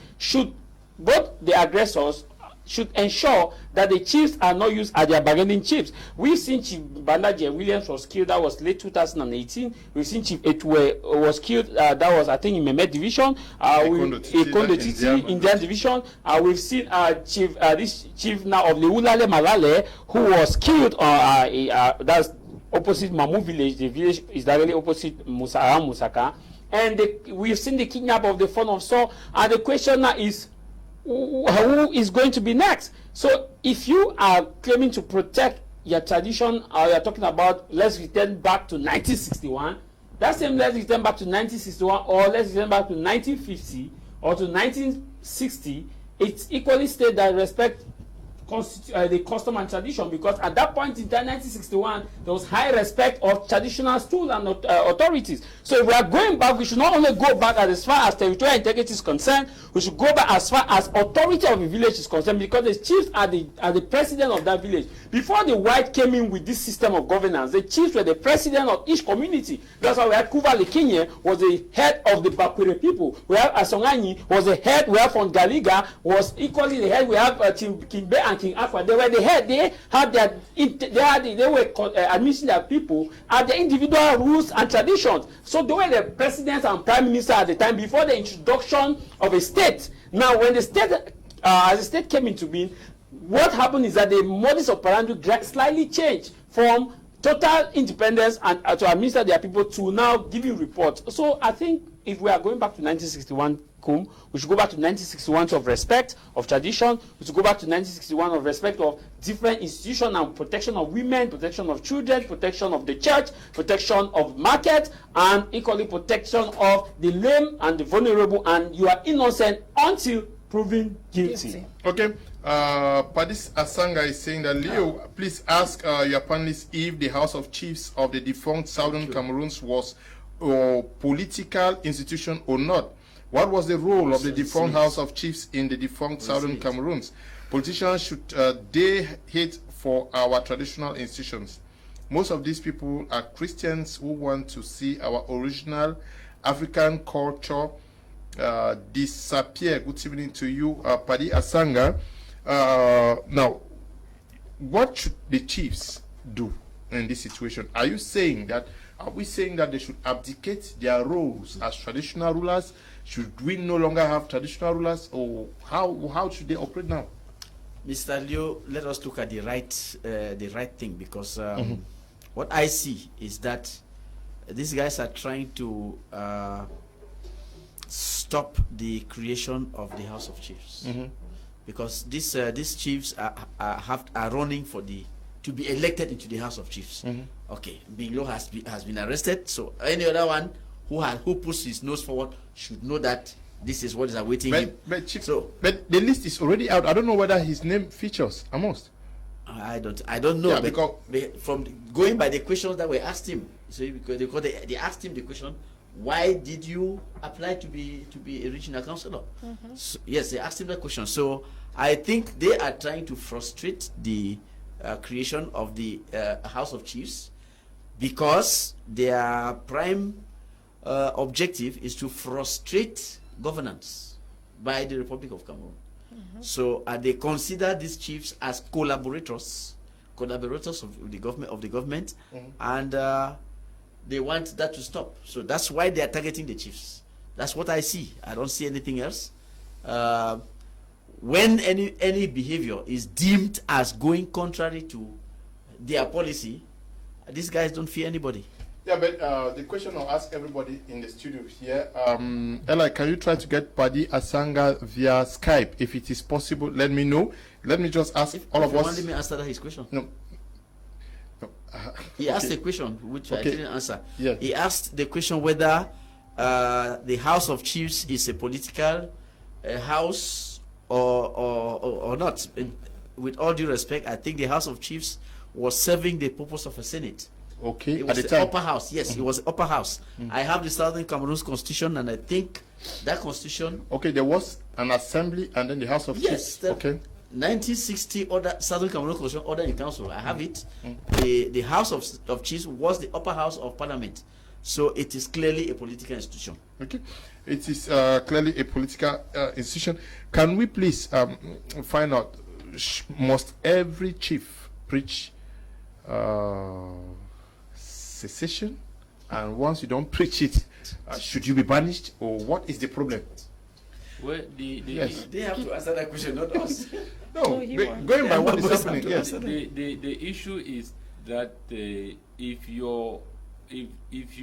both the aggressors should ensure that the chiefs are not used as their bargaining chips. We've seen Chief Bandaje Williams was killed, that was late 2018. We've seen Chief Etwe was killed, that was, I think, in Mehmet Division, Indian Division. We've seen this chief now of Leulale Malale, who was killed, that's opposite Mamu village. The village is directly opposite Musaka. And we've seen the kidnap of the Fon of Saw, and the question now is, who is going to be next? So if you are claiming to protect your tradition, or you're talking about let's return back to 1961, that same let's return back to 1961, or let's return back to 1950 or to 1960, it's equally stated that respect the custom and tradition, because at that point in time, 1961, there was high respect of traditional stools and authorities. So if we are going back, we should not only go back as far as territorial integrity is concerned, we should go back as far as authority of the village is concerned, because the chiefs are the president of that village. Before the white came in with this system of governance, the chiefs were the president of each community. That's why we had Kuva Lekinye was the head of the Bakwere people. We have Asonganyi was the head. We have Galiga was equally the head. We have Kimbe and King Afra. They were the head. They were administering their people at the individual rules and traditions. So they were the president and prime minister at the time before the introduction of a state. Now, when the state, as the state came into being, what happened is that the modus operandi slightly changed from total independence and to administer their people to now giving reports. So I think if we are going back to 1961, we should go back to 1961 of respect of tradition. We should go back to 1961 of respect of different institutions and protection of women, protection of children, protection of the church, protection of market, and equally protection of the lame and the vulnerable. And you are innocent until proven guilty. Okay. Padis Asanga is saying that, Leo, please ask your panelists if the House of Chiefs of the defunct Southern Cameroons was a political institution or not. What was the role of the defunct House of Chiefs in the defunct Southern Cameroons? Politicians should they hate for our traditional institutions. Most of these people are Christians who want to see our original African culture disappear. Good evening to you, Padi Asanga. Now, what should the chiefs do in this situation? Are we saying that they should abdicate their roles as traditional rulers? Should we no longer have traditional rulers, or how should they operate now? Mr. Leo, let us look at the right thing, because what I see is that these guys are trying to stop the creation of the House of Chiefs, because these chiefs are running to be elected into the House of Chiefs. Okay, Binglo has been arrested, so any other one who puts his nose forward should know that this is what is awaiting him. But the list is already out. I don't know whether his name features amongst. I don't know. Yeah, because from going by the questions that were asked him, so because they asked him the question, why did you apply to be a regional councillor? So, yes, they asked him that question. So I think they are trying to frustrate the creation of the House of Chiefs, because their prime objective is to frustrate governance by the Republic of Cameroon. So they consider these chiefs as collaborators of the government, and they want that to stop. So that's why they are targeting the chiefs. That's what I see. I don't see anything else. When any behavior is deemed as going contrary to their policy, these guys don't fear anybody. Yeah, but the question I'll ask everybody in the studio here, Ella, can you try to get Padi Asanga via Skype? If it is possible, let me know. Let me just ask all of us. Let me answer his question. No. He asked a question which I didn't answer. Yeah. He asked the question whether the House of Chiefs is a political house or not. with all due respect, I think the House of Chiefs was serving the purpose of a Senate. Okay, it was the upper house. Yes, it was the upper house. I have the Southern Cameroon's constitution, and I think that constitution. Okay, there was an assembly and then the House of Chiefs. Okay. 1960 order, Southern Cameroon constitution order in council. I have it. The House of Chiefs was the upper house of Parliament, so it is clearly a political institution. Okay, it is clearly a political institution. Can we please find out? Must every chief preach secession, and once you don't preach it, should you be banished, or what is the problem? Well, yes, they have to answer that question, not us. No, going by what is happening. Yes, the issue is that if you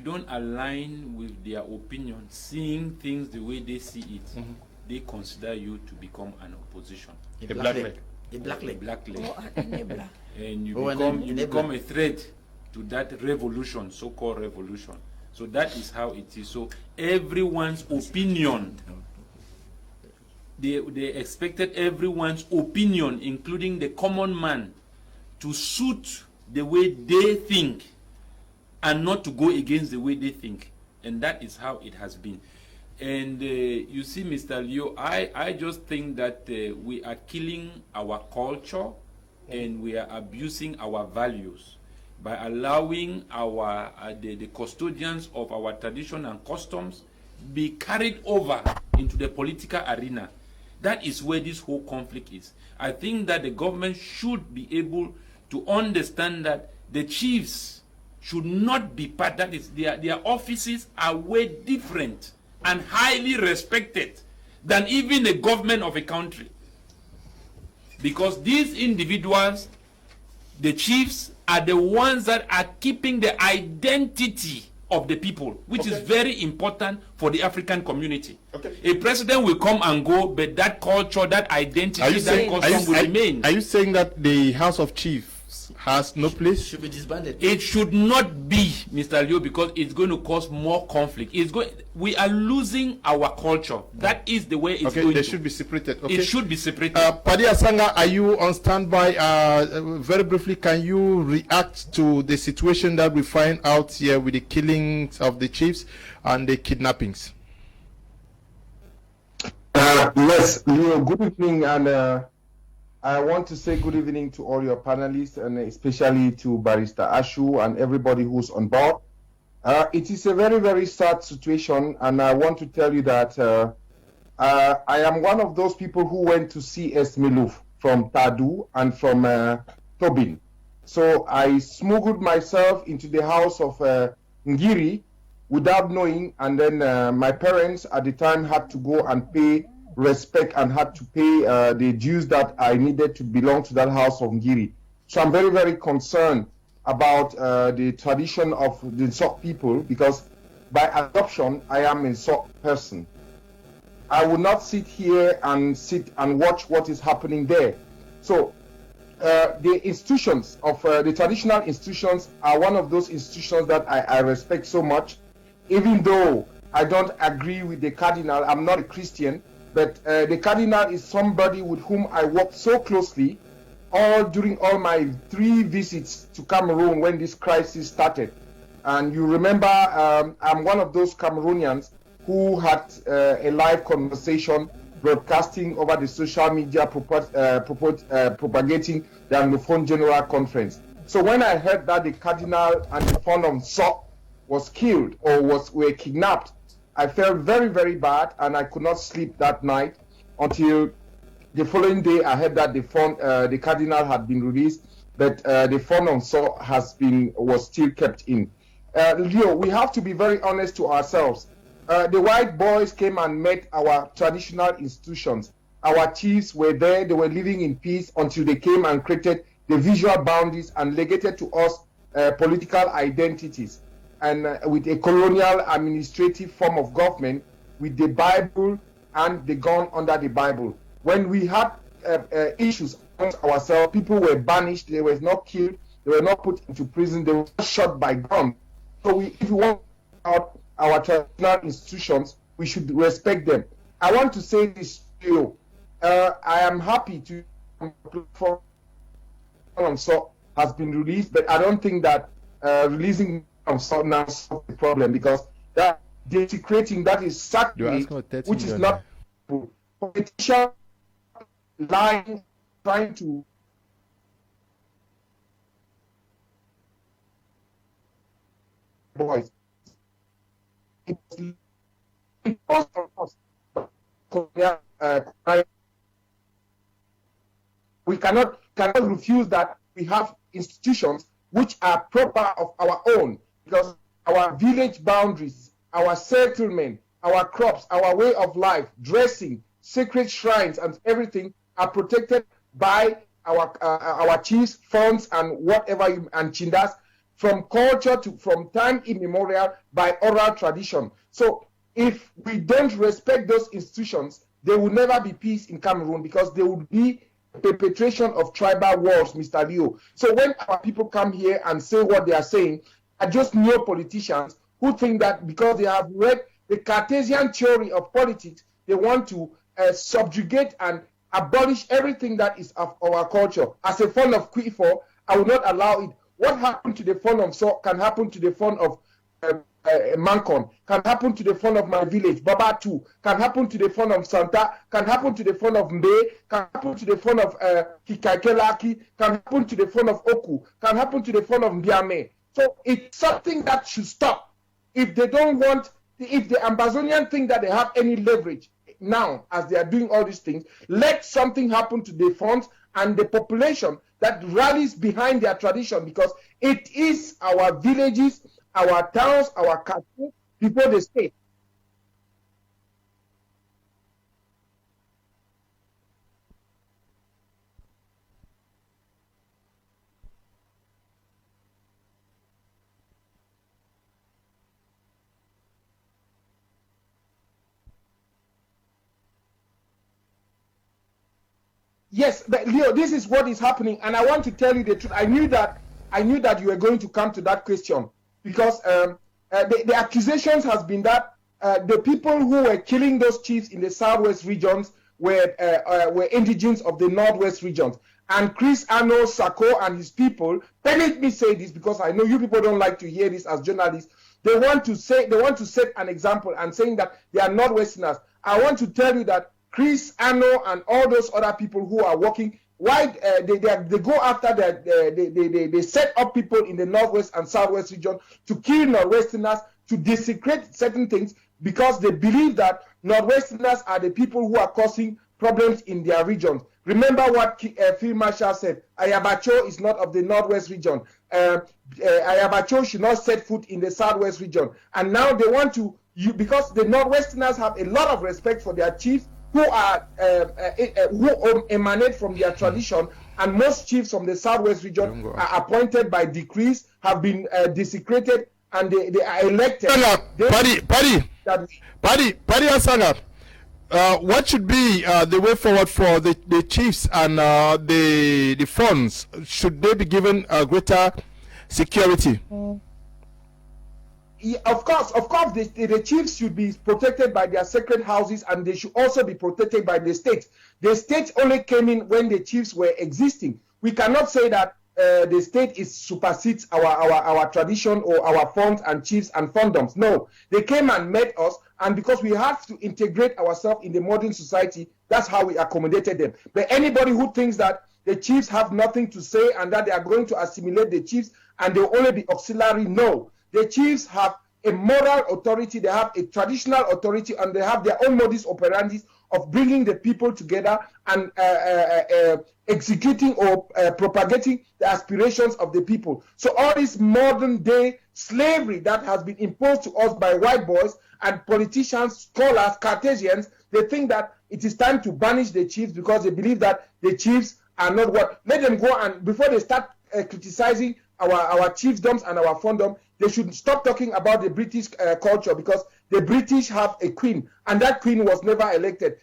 don't align with their opinion, seeing things the way they see it, they consider you to become an opposition. A black leg. And you become a threat to that revolution, so-called revolution. So that is how it is. So everyone's opinion, they expected everyone's opinion, including the common man, to suit the way they think and not to go against the way they think. And that is how it has been. And you see, Mr. Leo, I just think that we are killing our culture and we are abusing our values by allowing our the custodians of our tradition and customs be carried over into the political arena. That is where this whole conflict is. I think that the government should be able to understand that the chiefs should not be part, that is, their offices are way different and highly respected than even the government of a country. Because these individuals, the chiefs, are the ones that are keeping the identity of the people, which is very important for the African community. A president will come and go, but that culture, that identity, that custom will remain. Are you saying that the House of Chiefs has no place? Should be disbanded. It should not be, Mr. Leo, because it's going to cause more conflict. We are losing our culture. That is the way it's going. They should be separated. Okay. It should be separated. Padi Asanga, are you on standby? Very briefly, can you react to the situation that we find out here with the killings of the chiefs and the kidnappings? Yes, Leo, good evening, and I want to say good evening to all your panelists, and especially to Barrister Ashu and everybody who's on board. It is a very, very sad situation, and I want to tell you that I am one of those people who went to see S. Miluf from Tadu and from Tobin. So I smuggled myself into the house of Ngiri without knowing, and then my parents at the time had to go and pay respect and had to pay the dues that I needed to belong to that house of Ngiri. So I'm very, very concerned about the tradition of the Nsok people, because by adoption, I am a Nsok person. I will not sit here and watch what is happening there. So the institutions of the traditional institutions are one of those institutions that I respect so much, even though I don't agree with the cardinal. I'm not a Christian, but the cardinal is somebody with whom I worked so closely during all my 3 visits to Cameroon when this crisis started. And you remember, I'm one of those Cameroonians who had a live conversation broadcasting over the social media propagating the Anglophone General Conference. So when I heard that the cardinal and the founder of Nsok was killed or were kidnapped, I felt very, very bad, and I could not sleep that night until the following day. I heard that the cardinal had been released, but the founder of Nsok was still kept in. Leo, we have to be very honest to ourselves. The white boys came and met our traditional institutions. Our chiefs were there. They were living in peace until they came and created the visual boundaries and legated to us political identities. And with a colonial administrative form of government, with the Bible and the gun under the Bible. When we had issues amongst ourselves, people were banished, they were not killed, they were not put into prison, they were shot by guns. So if we want out our traditional institutions, we should respect them. I want to say this to you. I am happy to so has been released, but I don't think that releasing so now solves the problem, because that desecrating, that is sacrilege, which is not politician lying, trying to boys. We cannot refuse that we have institutions which are proper of our own, because our village boundaries, our settlement, our crops, our way of life, dressing, sacred shrines, and everything are protected by our chiefs, funds, and whatever, and chindas, from culture to from time immemorial by oral tradition. So if we don't respect those institutions, there will never be peace in Cameroon, because there will be perpetration of tribal wars, Mr. Leo. So when our people come here and say what they are saying, are just neo politicians who think that because they have read the Cartesian theory of politics, they want to subjugate and abolish everything that is of our culture. As a fond of Quifo, I will not allow it. What happened to the fund of So can happen to the fund of Mancon, can happen to the fund of my village, Baba too, can happen to the fund of Santa, can happen to the fund of Mbe, can happen to the fund of Kikakelaki, can happen to the fund of Oku, can happen to the fund of Mbiame. So it's something that should stop. If they don't want, if the Ambazonian think that they have any leverage now as they are doing all these things, let something happen to the funds and the population that rallies behind their tradition, because it is our villages, our towns, our country before the state. Yes, but Leo, this is what is happening, and I want to tell you the truth. I knew that you were going to come to that question, because the accusations has been that the people who were killing those chiefs in the southwest regions were indigenes of the northwest regions. And Chris Ano Sako and his people, let me say this because I know you people don't like to hear this as journalists. They want to set an example and saying that they are northwesterners. I want to tell you that Chris Ano and all those other people who are working, why they go after they set up people in the northwest and southwest region to kill northwesterners, to desecrate certain things, because they believe that northwesterners are the people who are causing problems in their regions. Remember what Field Marshal said: Ayabacho is not of the northwest region. Ayabacho should not set foot in the southwest region. And now they want to, because the northwesterners have a lot of respect for their chiefs, who emanate from their tradition, and most chiefs from the southwest region are appointed by decrees, have been desecrated, and they are elected. Paddy Asanga, what should be the way forward for the chiefs and the funds? Should they be given greater security? Yeah, of course, the chiefs should be protected by their sacred houses, and they should also be protected by the state. The state only came in when the chiefs were existing. We cannot say that the state supersedes our tradition or our funds and chiefs and fundoms. No, they came and met us, and because we have to integrate ourselves in the modern society, that's how we accommodated them. But anybody who thinks that the chiefs have nothing to say and that they are going to assimilate the chiefs and they'll only be auxiliary, no. The chiefs have a moral authority, they have a traditional authority, and they have their own modus operandi of bringing the people together and executing or propagating the aspirations of the people. So all this modern day slavery that has been imposed to us by white boys and politicians, scholars, Cartesians, they think that it is time to banish the chiefs because they believe that the chiefs are not what. Let them go, and before they start criticizing our chiefdoms and our fundom, they should stop talking about the British culture, because the British have a queen, and that queen was never elected.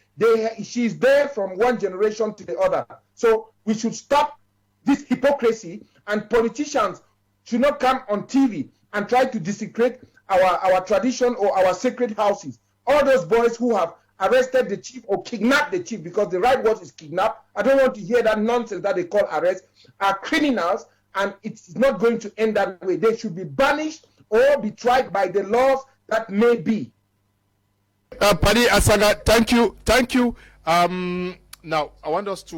She's there from one generation to the other. So we should stop this hypocrisy, and politicians should not come on TV and try to desecrate our tradition or our sacred houses. All those boys who have arrested the chief or kidnapped the chief, because the right word is kidnap. I don't want to hear that nonsense that they call arrest, are criminals, and it's not going to end that way. They should be banished or be tried by the laws that may be. Paddy Asaga, thank you. Now, I want us to,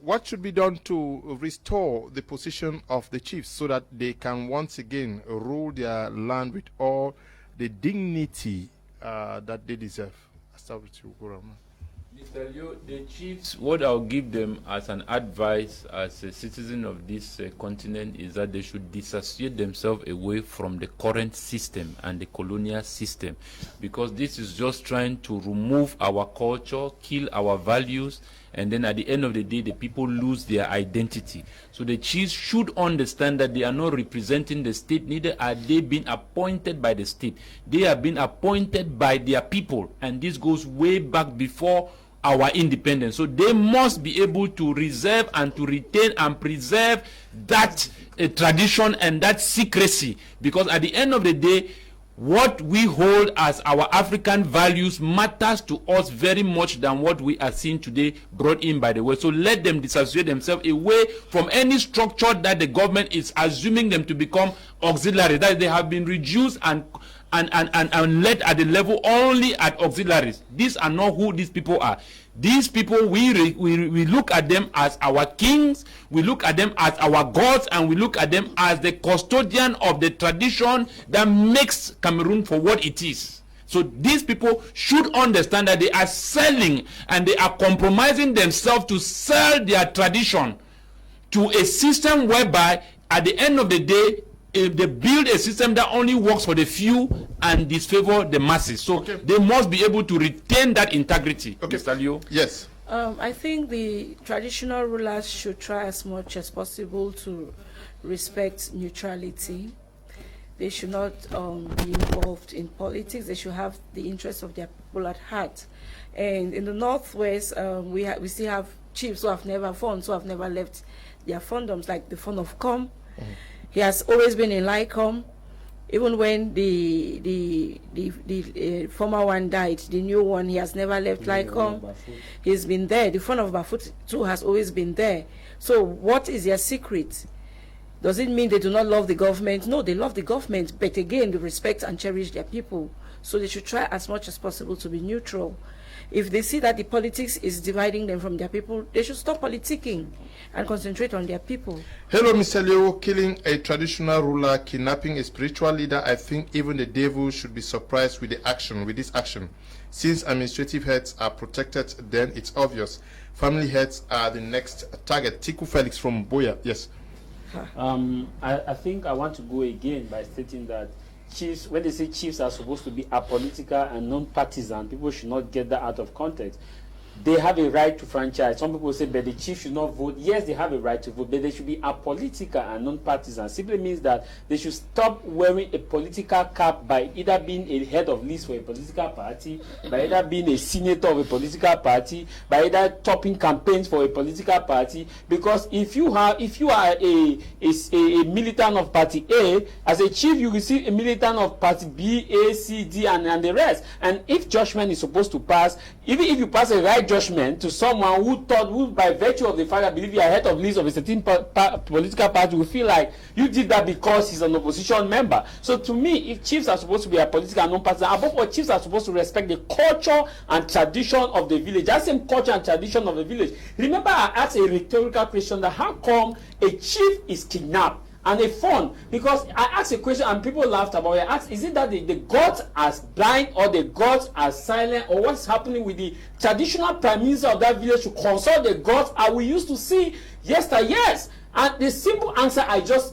what should be done to restore the position of the chiefs so that they can once again rule their land with all the dignity that they deserve? I'll start with you, Gurama. Mr. Leo, the chiefs, what I'll give them as an advice as a citizen of this continent is that they should disassociate themselves away from the current system and the colonial system, because this is just trying to remove our culture, kill our values, and then at the end of the day, the people lose their identity. So the chiefs should understand that they are not representing the state, neither are they being appointed by the state. They are being appointed by their people, and this goes way back before our independence. So they must be able to reserve and to retain and preserve that tradition and that secrecy, because at the end of the day, what we hold as our African values matters to us very much than what we are seeing today brought in by the West. So let them disassociate themselves away from any structure that the government is assuming them to become auxiliary, that they have been reduced and led at the level only at auxiliaries. These are not who these people are. These people, we look at them as our kings, we look at them as our gods, and we look at them as the custodian of the tradition that makes Cameroon for what it is. So these people should understand that they are selling and they are compromising themselves to sell their tradition to a system whereby at the end of the day, if they build a system that only works for the few and disfavor the masses. So they must be able to retain that integrity. Okay, Mr. Leo? Yes. I think the traditional rulers should try as much as possible to respect neutrality. They should not be involved in politics. They should have the interests of their people at heart. And in the Northwest, we still have chiefs who have never fought, who have never left their fondoms, like the fond of Com. He has always been in Lycom. Even when the former one died, the new one, he has never left Lycom. He's been there. The fond of Bafut too has always been there. So what is their secret? Does it mean they do not love the government? No, they love the government, but again, they respect and cherish their people. So they should try as much as possible to be neutral. If they see that the politics is dividing them from their people, they should stop politicking and concentrate on their people. Hello, Mr. Leo. Killing a traditional ruler, kidnapping a spiritual leader, I think even the devil should be surprised with this action. Since administrative heads are protected, then it's obvious. Family heads are the next target. Tiku Felix from Boya. Yes. I think I want to go again by stating that chiefs, when they say chiefs are supposed to be apolitical and non-partisan, people should not get that out of context. They have a right to franchise. Some people say, but the chief should not vote. Yes, they have a right to vote, but they should be apolitical and non-partisan. Simply means that they should stop wearing a political cap by either being a head of list for a political party, by either being a senator of a political party, by either topping campaigns for a political party. Because if you are a militant of party A, as a chief, you will see a militant of party B, A, C, D, and the rest. And if judgment is supposed to pass, even if you pass a right judgment to someone who by virtue of the fact that believe you are head of list of a certain political party will feel like you did that because he's an opposition member. So to me, if chiefs are supposed to be a political and non-partisan, above all, chiefs are supposed to respect the culture and tradition of the village. That same culture and tradition of the village. Remember, I asked a rhetorical question that how come a chief is kidnapped and a fund? Because I asked a question and people laughed about it. I asked, is it that the gods are blind or the gods are silent, or what's happening with the traditional prime minister of that village to consult the gods? Are we used to see yes? And the simple answer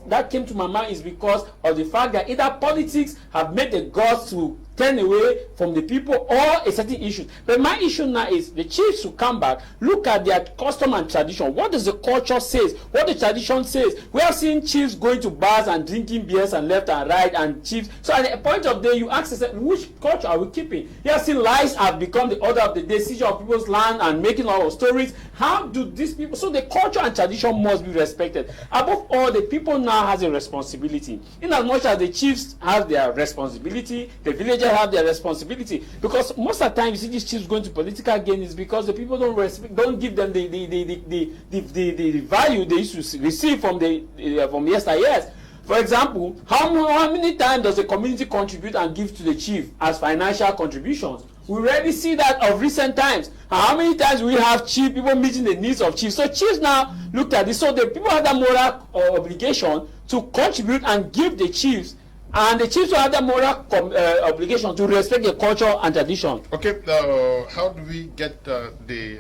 that came to my mind is because of the fact that either politics have made the gods to turn away from the people or a certain issue. But my issue now is the chiefs should come back, look at their custom and tradition. What does the culture say? What the tradition says? We are seeing chiefs going to bars and drinking beers and left and right, and chiefs. So at the point of day, you ask yourself, which culture are we keeping? You are seeing lies have become the order of the day, seizure of people's land and making all of stories. How do these people? So the culture and tradition must be respected. Above all, the people now has a responsibility. In as much as the chiefs have their responsibility, the villagers they have their responsibility, because most of the time you see these chiefs going to political gain is because the people don't give them the value they used to receive from from yesteryears. For example, how many times does the community contribute and give to the chief as financial contributions? We rarely see that of recent times. And how many times we have people meeting the needs of chiefs? So chiefs now looked at this. So the people have that moral obligation to contribute and give the chiefs, and the chiefs will have that moral obligation to respect the culture and tradition. Okay, how do we get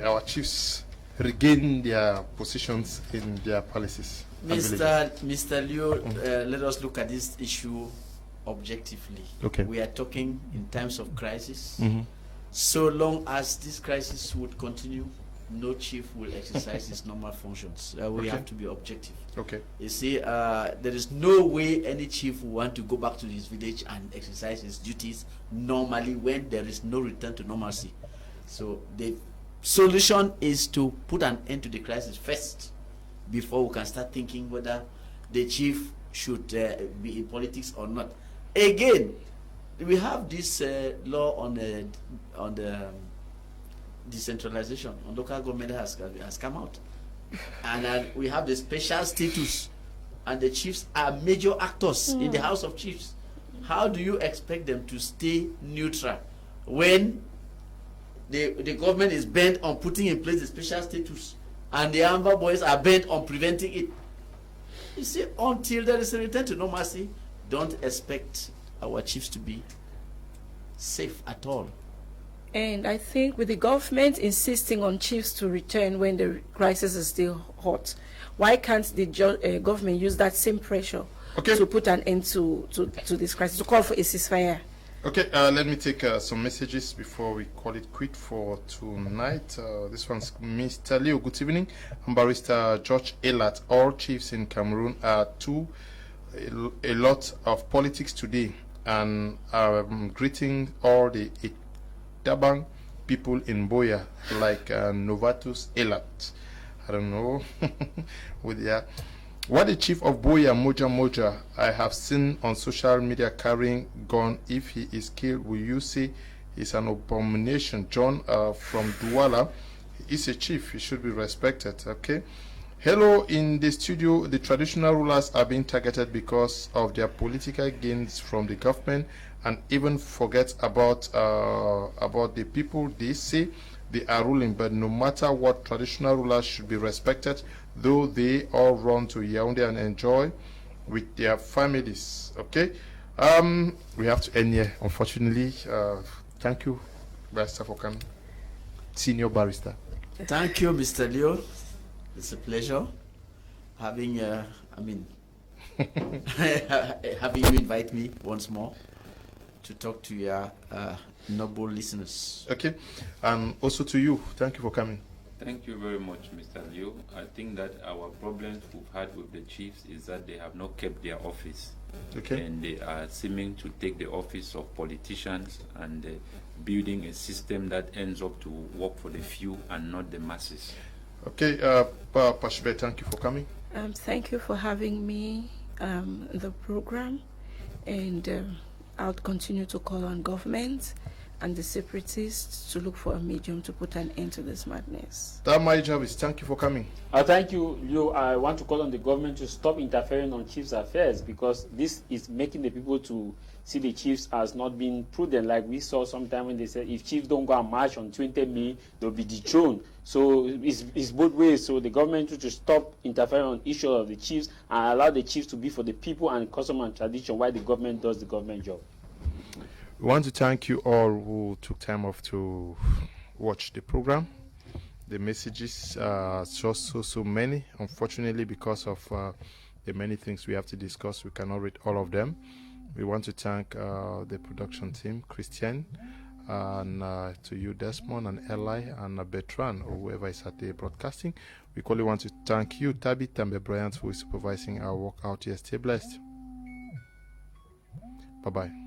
our chiefs regain their positions in their palaces? Mr. Leo, let us look at this issue objectively. Okay. We are talking in times of crisis. Mm-hmm. So long as this crisis would continue, no chief will exercise his normal functions. We have to be objective. Okay. You see, there is no way any chief will want to go back to his village and exercise his duties normally when there is no return to normalcy. So the solution is to put an end to the crisis first, before we can start thinking whether the chief should be in politics or not. Again, we have this law on the decentralization on local government has come out, and we have the special status, and the chiefs are major actors in the House of Chiefs. How do you expect them to stay neutral when the government is bent on putting in place the special status, and the Amber boys are bent on preventing it? You see, until there is a return to normalcy, don't expect our chiefs to be safe at all. And I think with the government insisting on chiefs to return when the crisis is still hot, why can't the government use that same pressure to put an end to this crisis, to call for a ceasefire? Okay, let me take some messages before we call it quit for tonight. This one's Mr. Leo. Good evening. I'm Barrister George Elat. All chiefs in Cameroon are a lot of politics today, and I'm greeting all the Itabang people in Boya, like Novatus Elat. I don't know what the chief of Boya, Moja, I have seen on social media carrying gun. If he is killed, will you say he's an abomination? John from Douala, he's a chief. He should be respected. Okay. Hello, in the studio, the traditional rulers are being targeted because of their political gains from the government, and even forget about the people they say they are ruling. But no matter what, traditional rulers should be respected, though they all run to Yaoundé and enjoy with their families. Okay, we have to end here, unfortunately. Thank you, Barrister, for coming. Senior Barrister. Thank you, Mr. Leo. It's a pleasure having having you invite me once more to talk to your noble listeners. Okay, and also to you, thank you for coming. Thank you very much, Mr. Liu. I think that our problems we've had with the chiefs is that they have not kept their office. Okay. And they are seeming to take the office of politicians and building a system that ends up to work for the few and not the masses. Okay, Pashbe, thank you for coming. Thank you for having me in the program, and I'll continue to call on government and the separatists to look for a medium to put an end to this madness. Tamai Jarvis, thank you for coming. Thank you, Leo. I want to call on the government to stop interfering on chiefs' affairs, because this is making the people to see the chiefs as not being prudent. Like we saw sometime when they said if chiefs don't go and march on 20 May, they'll be dethroned. So it's both ways. So the government to stop interfering on issues of the chiefs and allow the chiefs to be for the people and custom and tradition, while the government does the government job. We want to thank you all who took time off to watch the program. The messages are just so many. Unfortunately, because of the many things we have to discuss, we cannot read all of them. We want to thank the production team, Christian, and to you, Desmond, and Eli, and Bertrand, or whoever is at the broadcasting. We equally want to thank you, Tabby Tambe Bryant, who is supervising our work out here. Stay blessed. Bye-bye.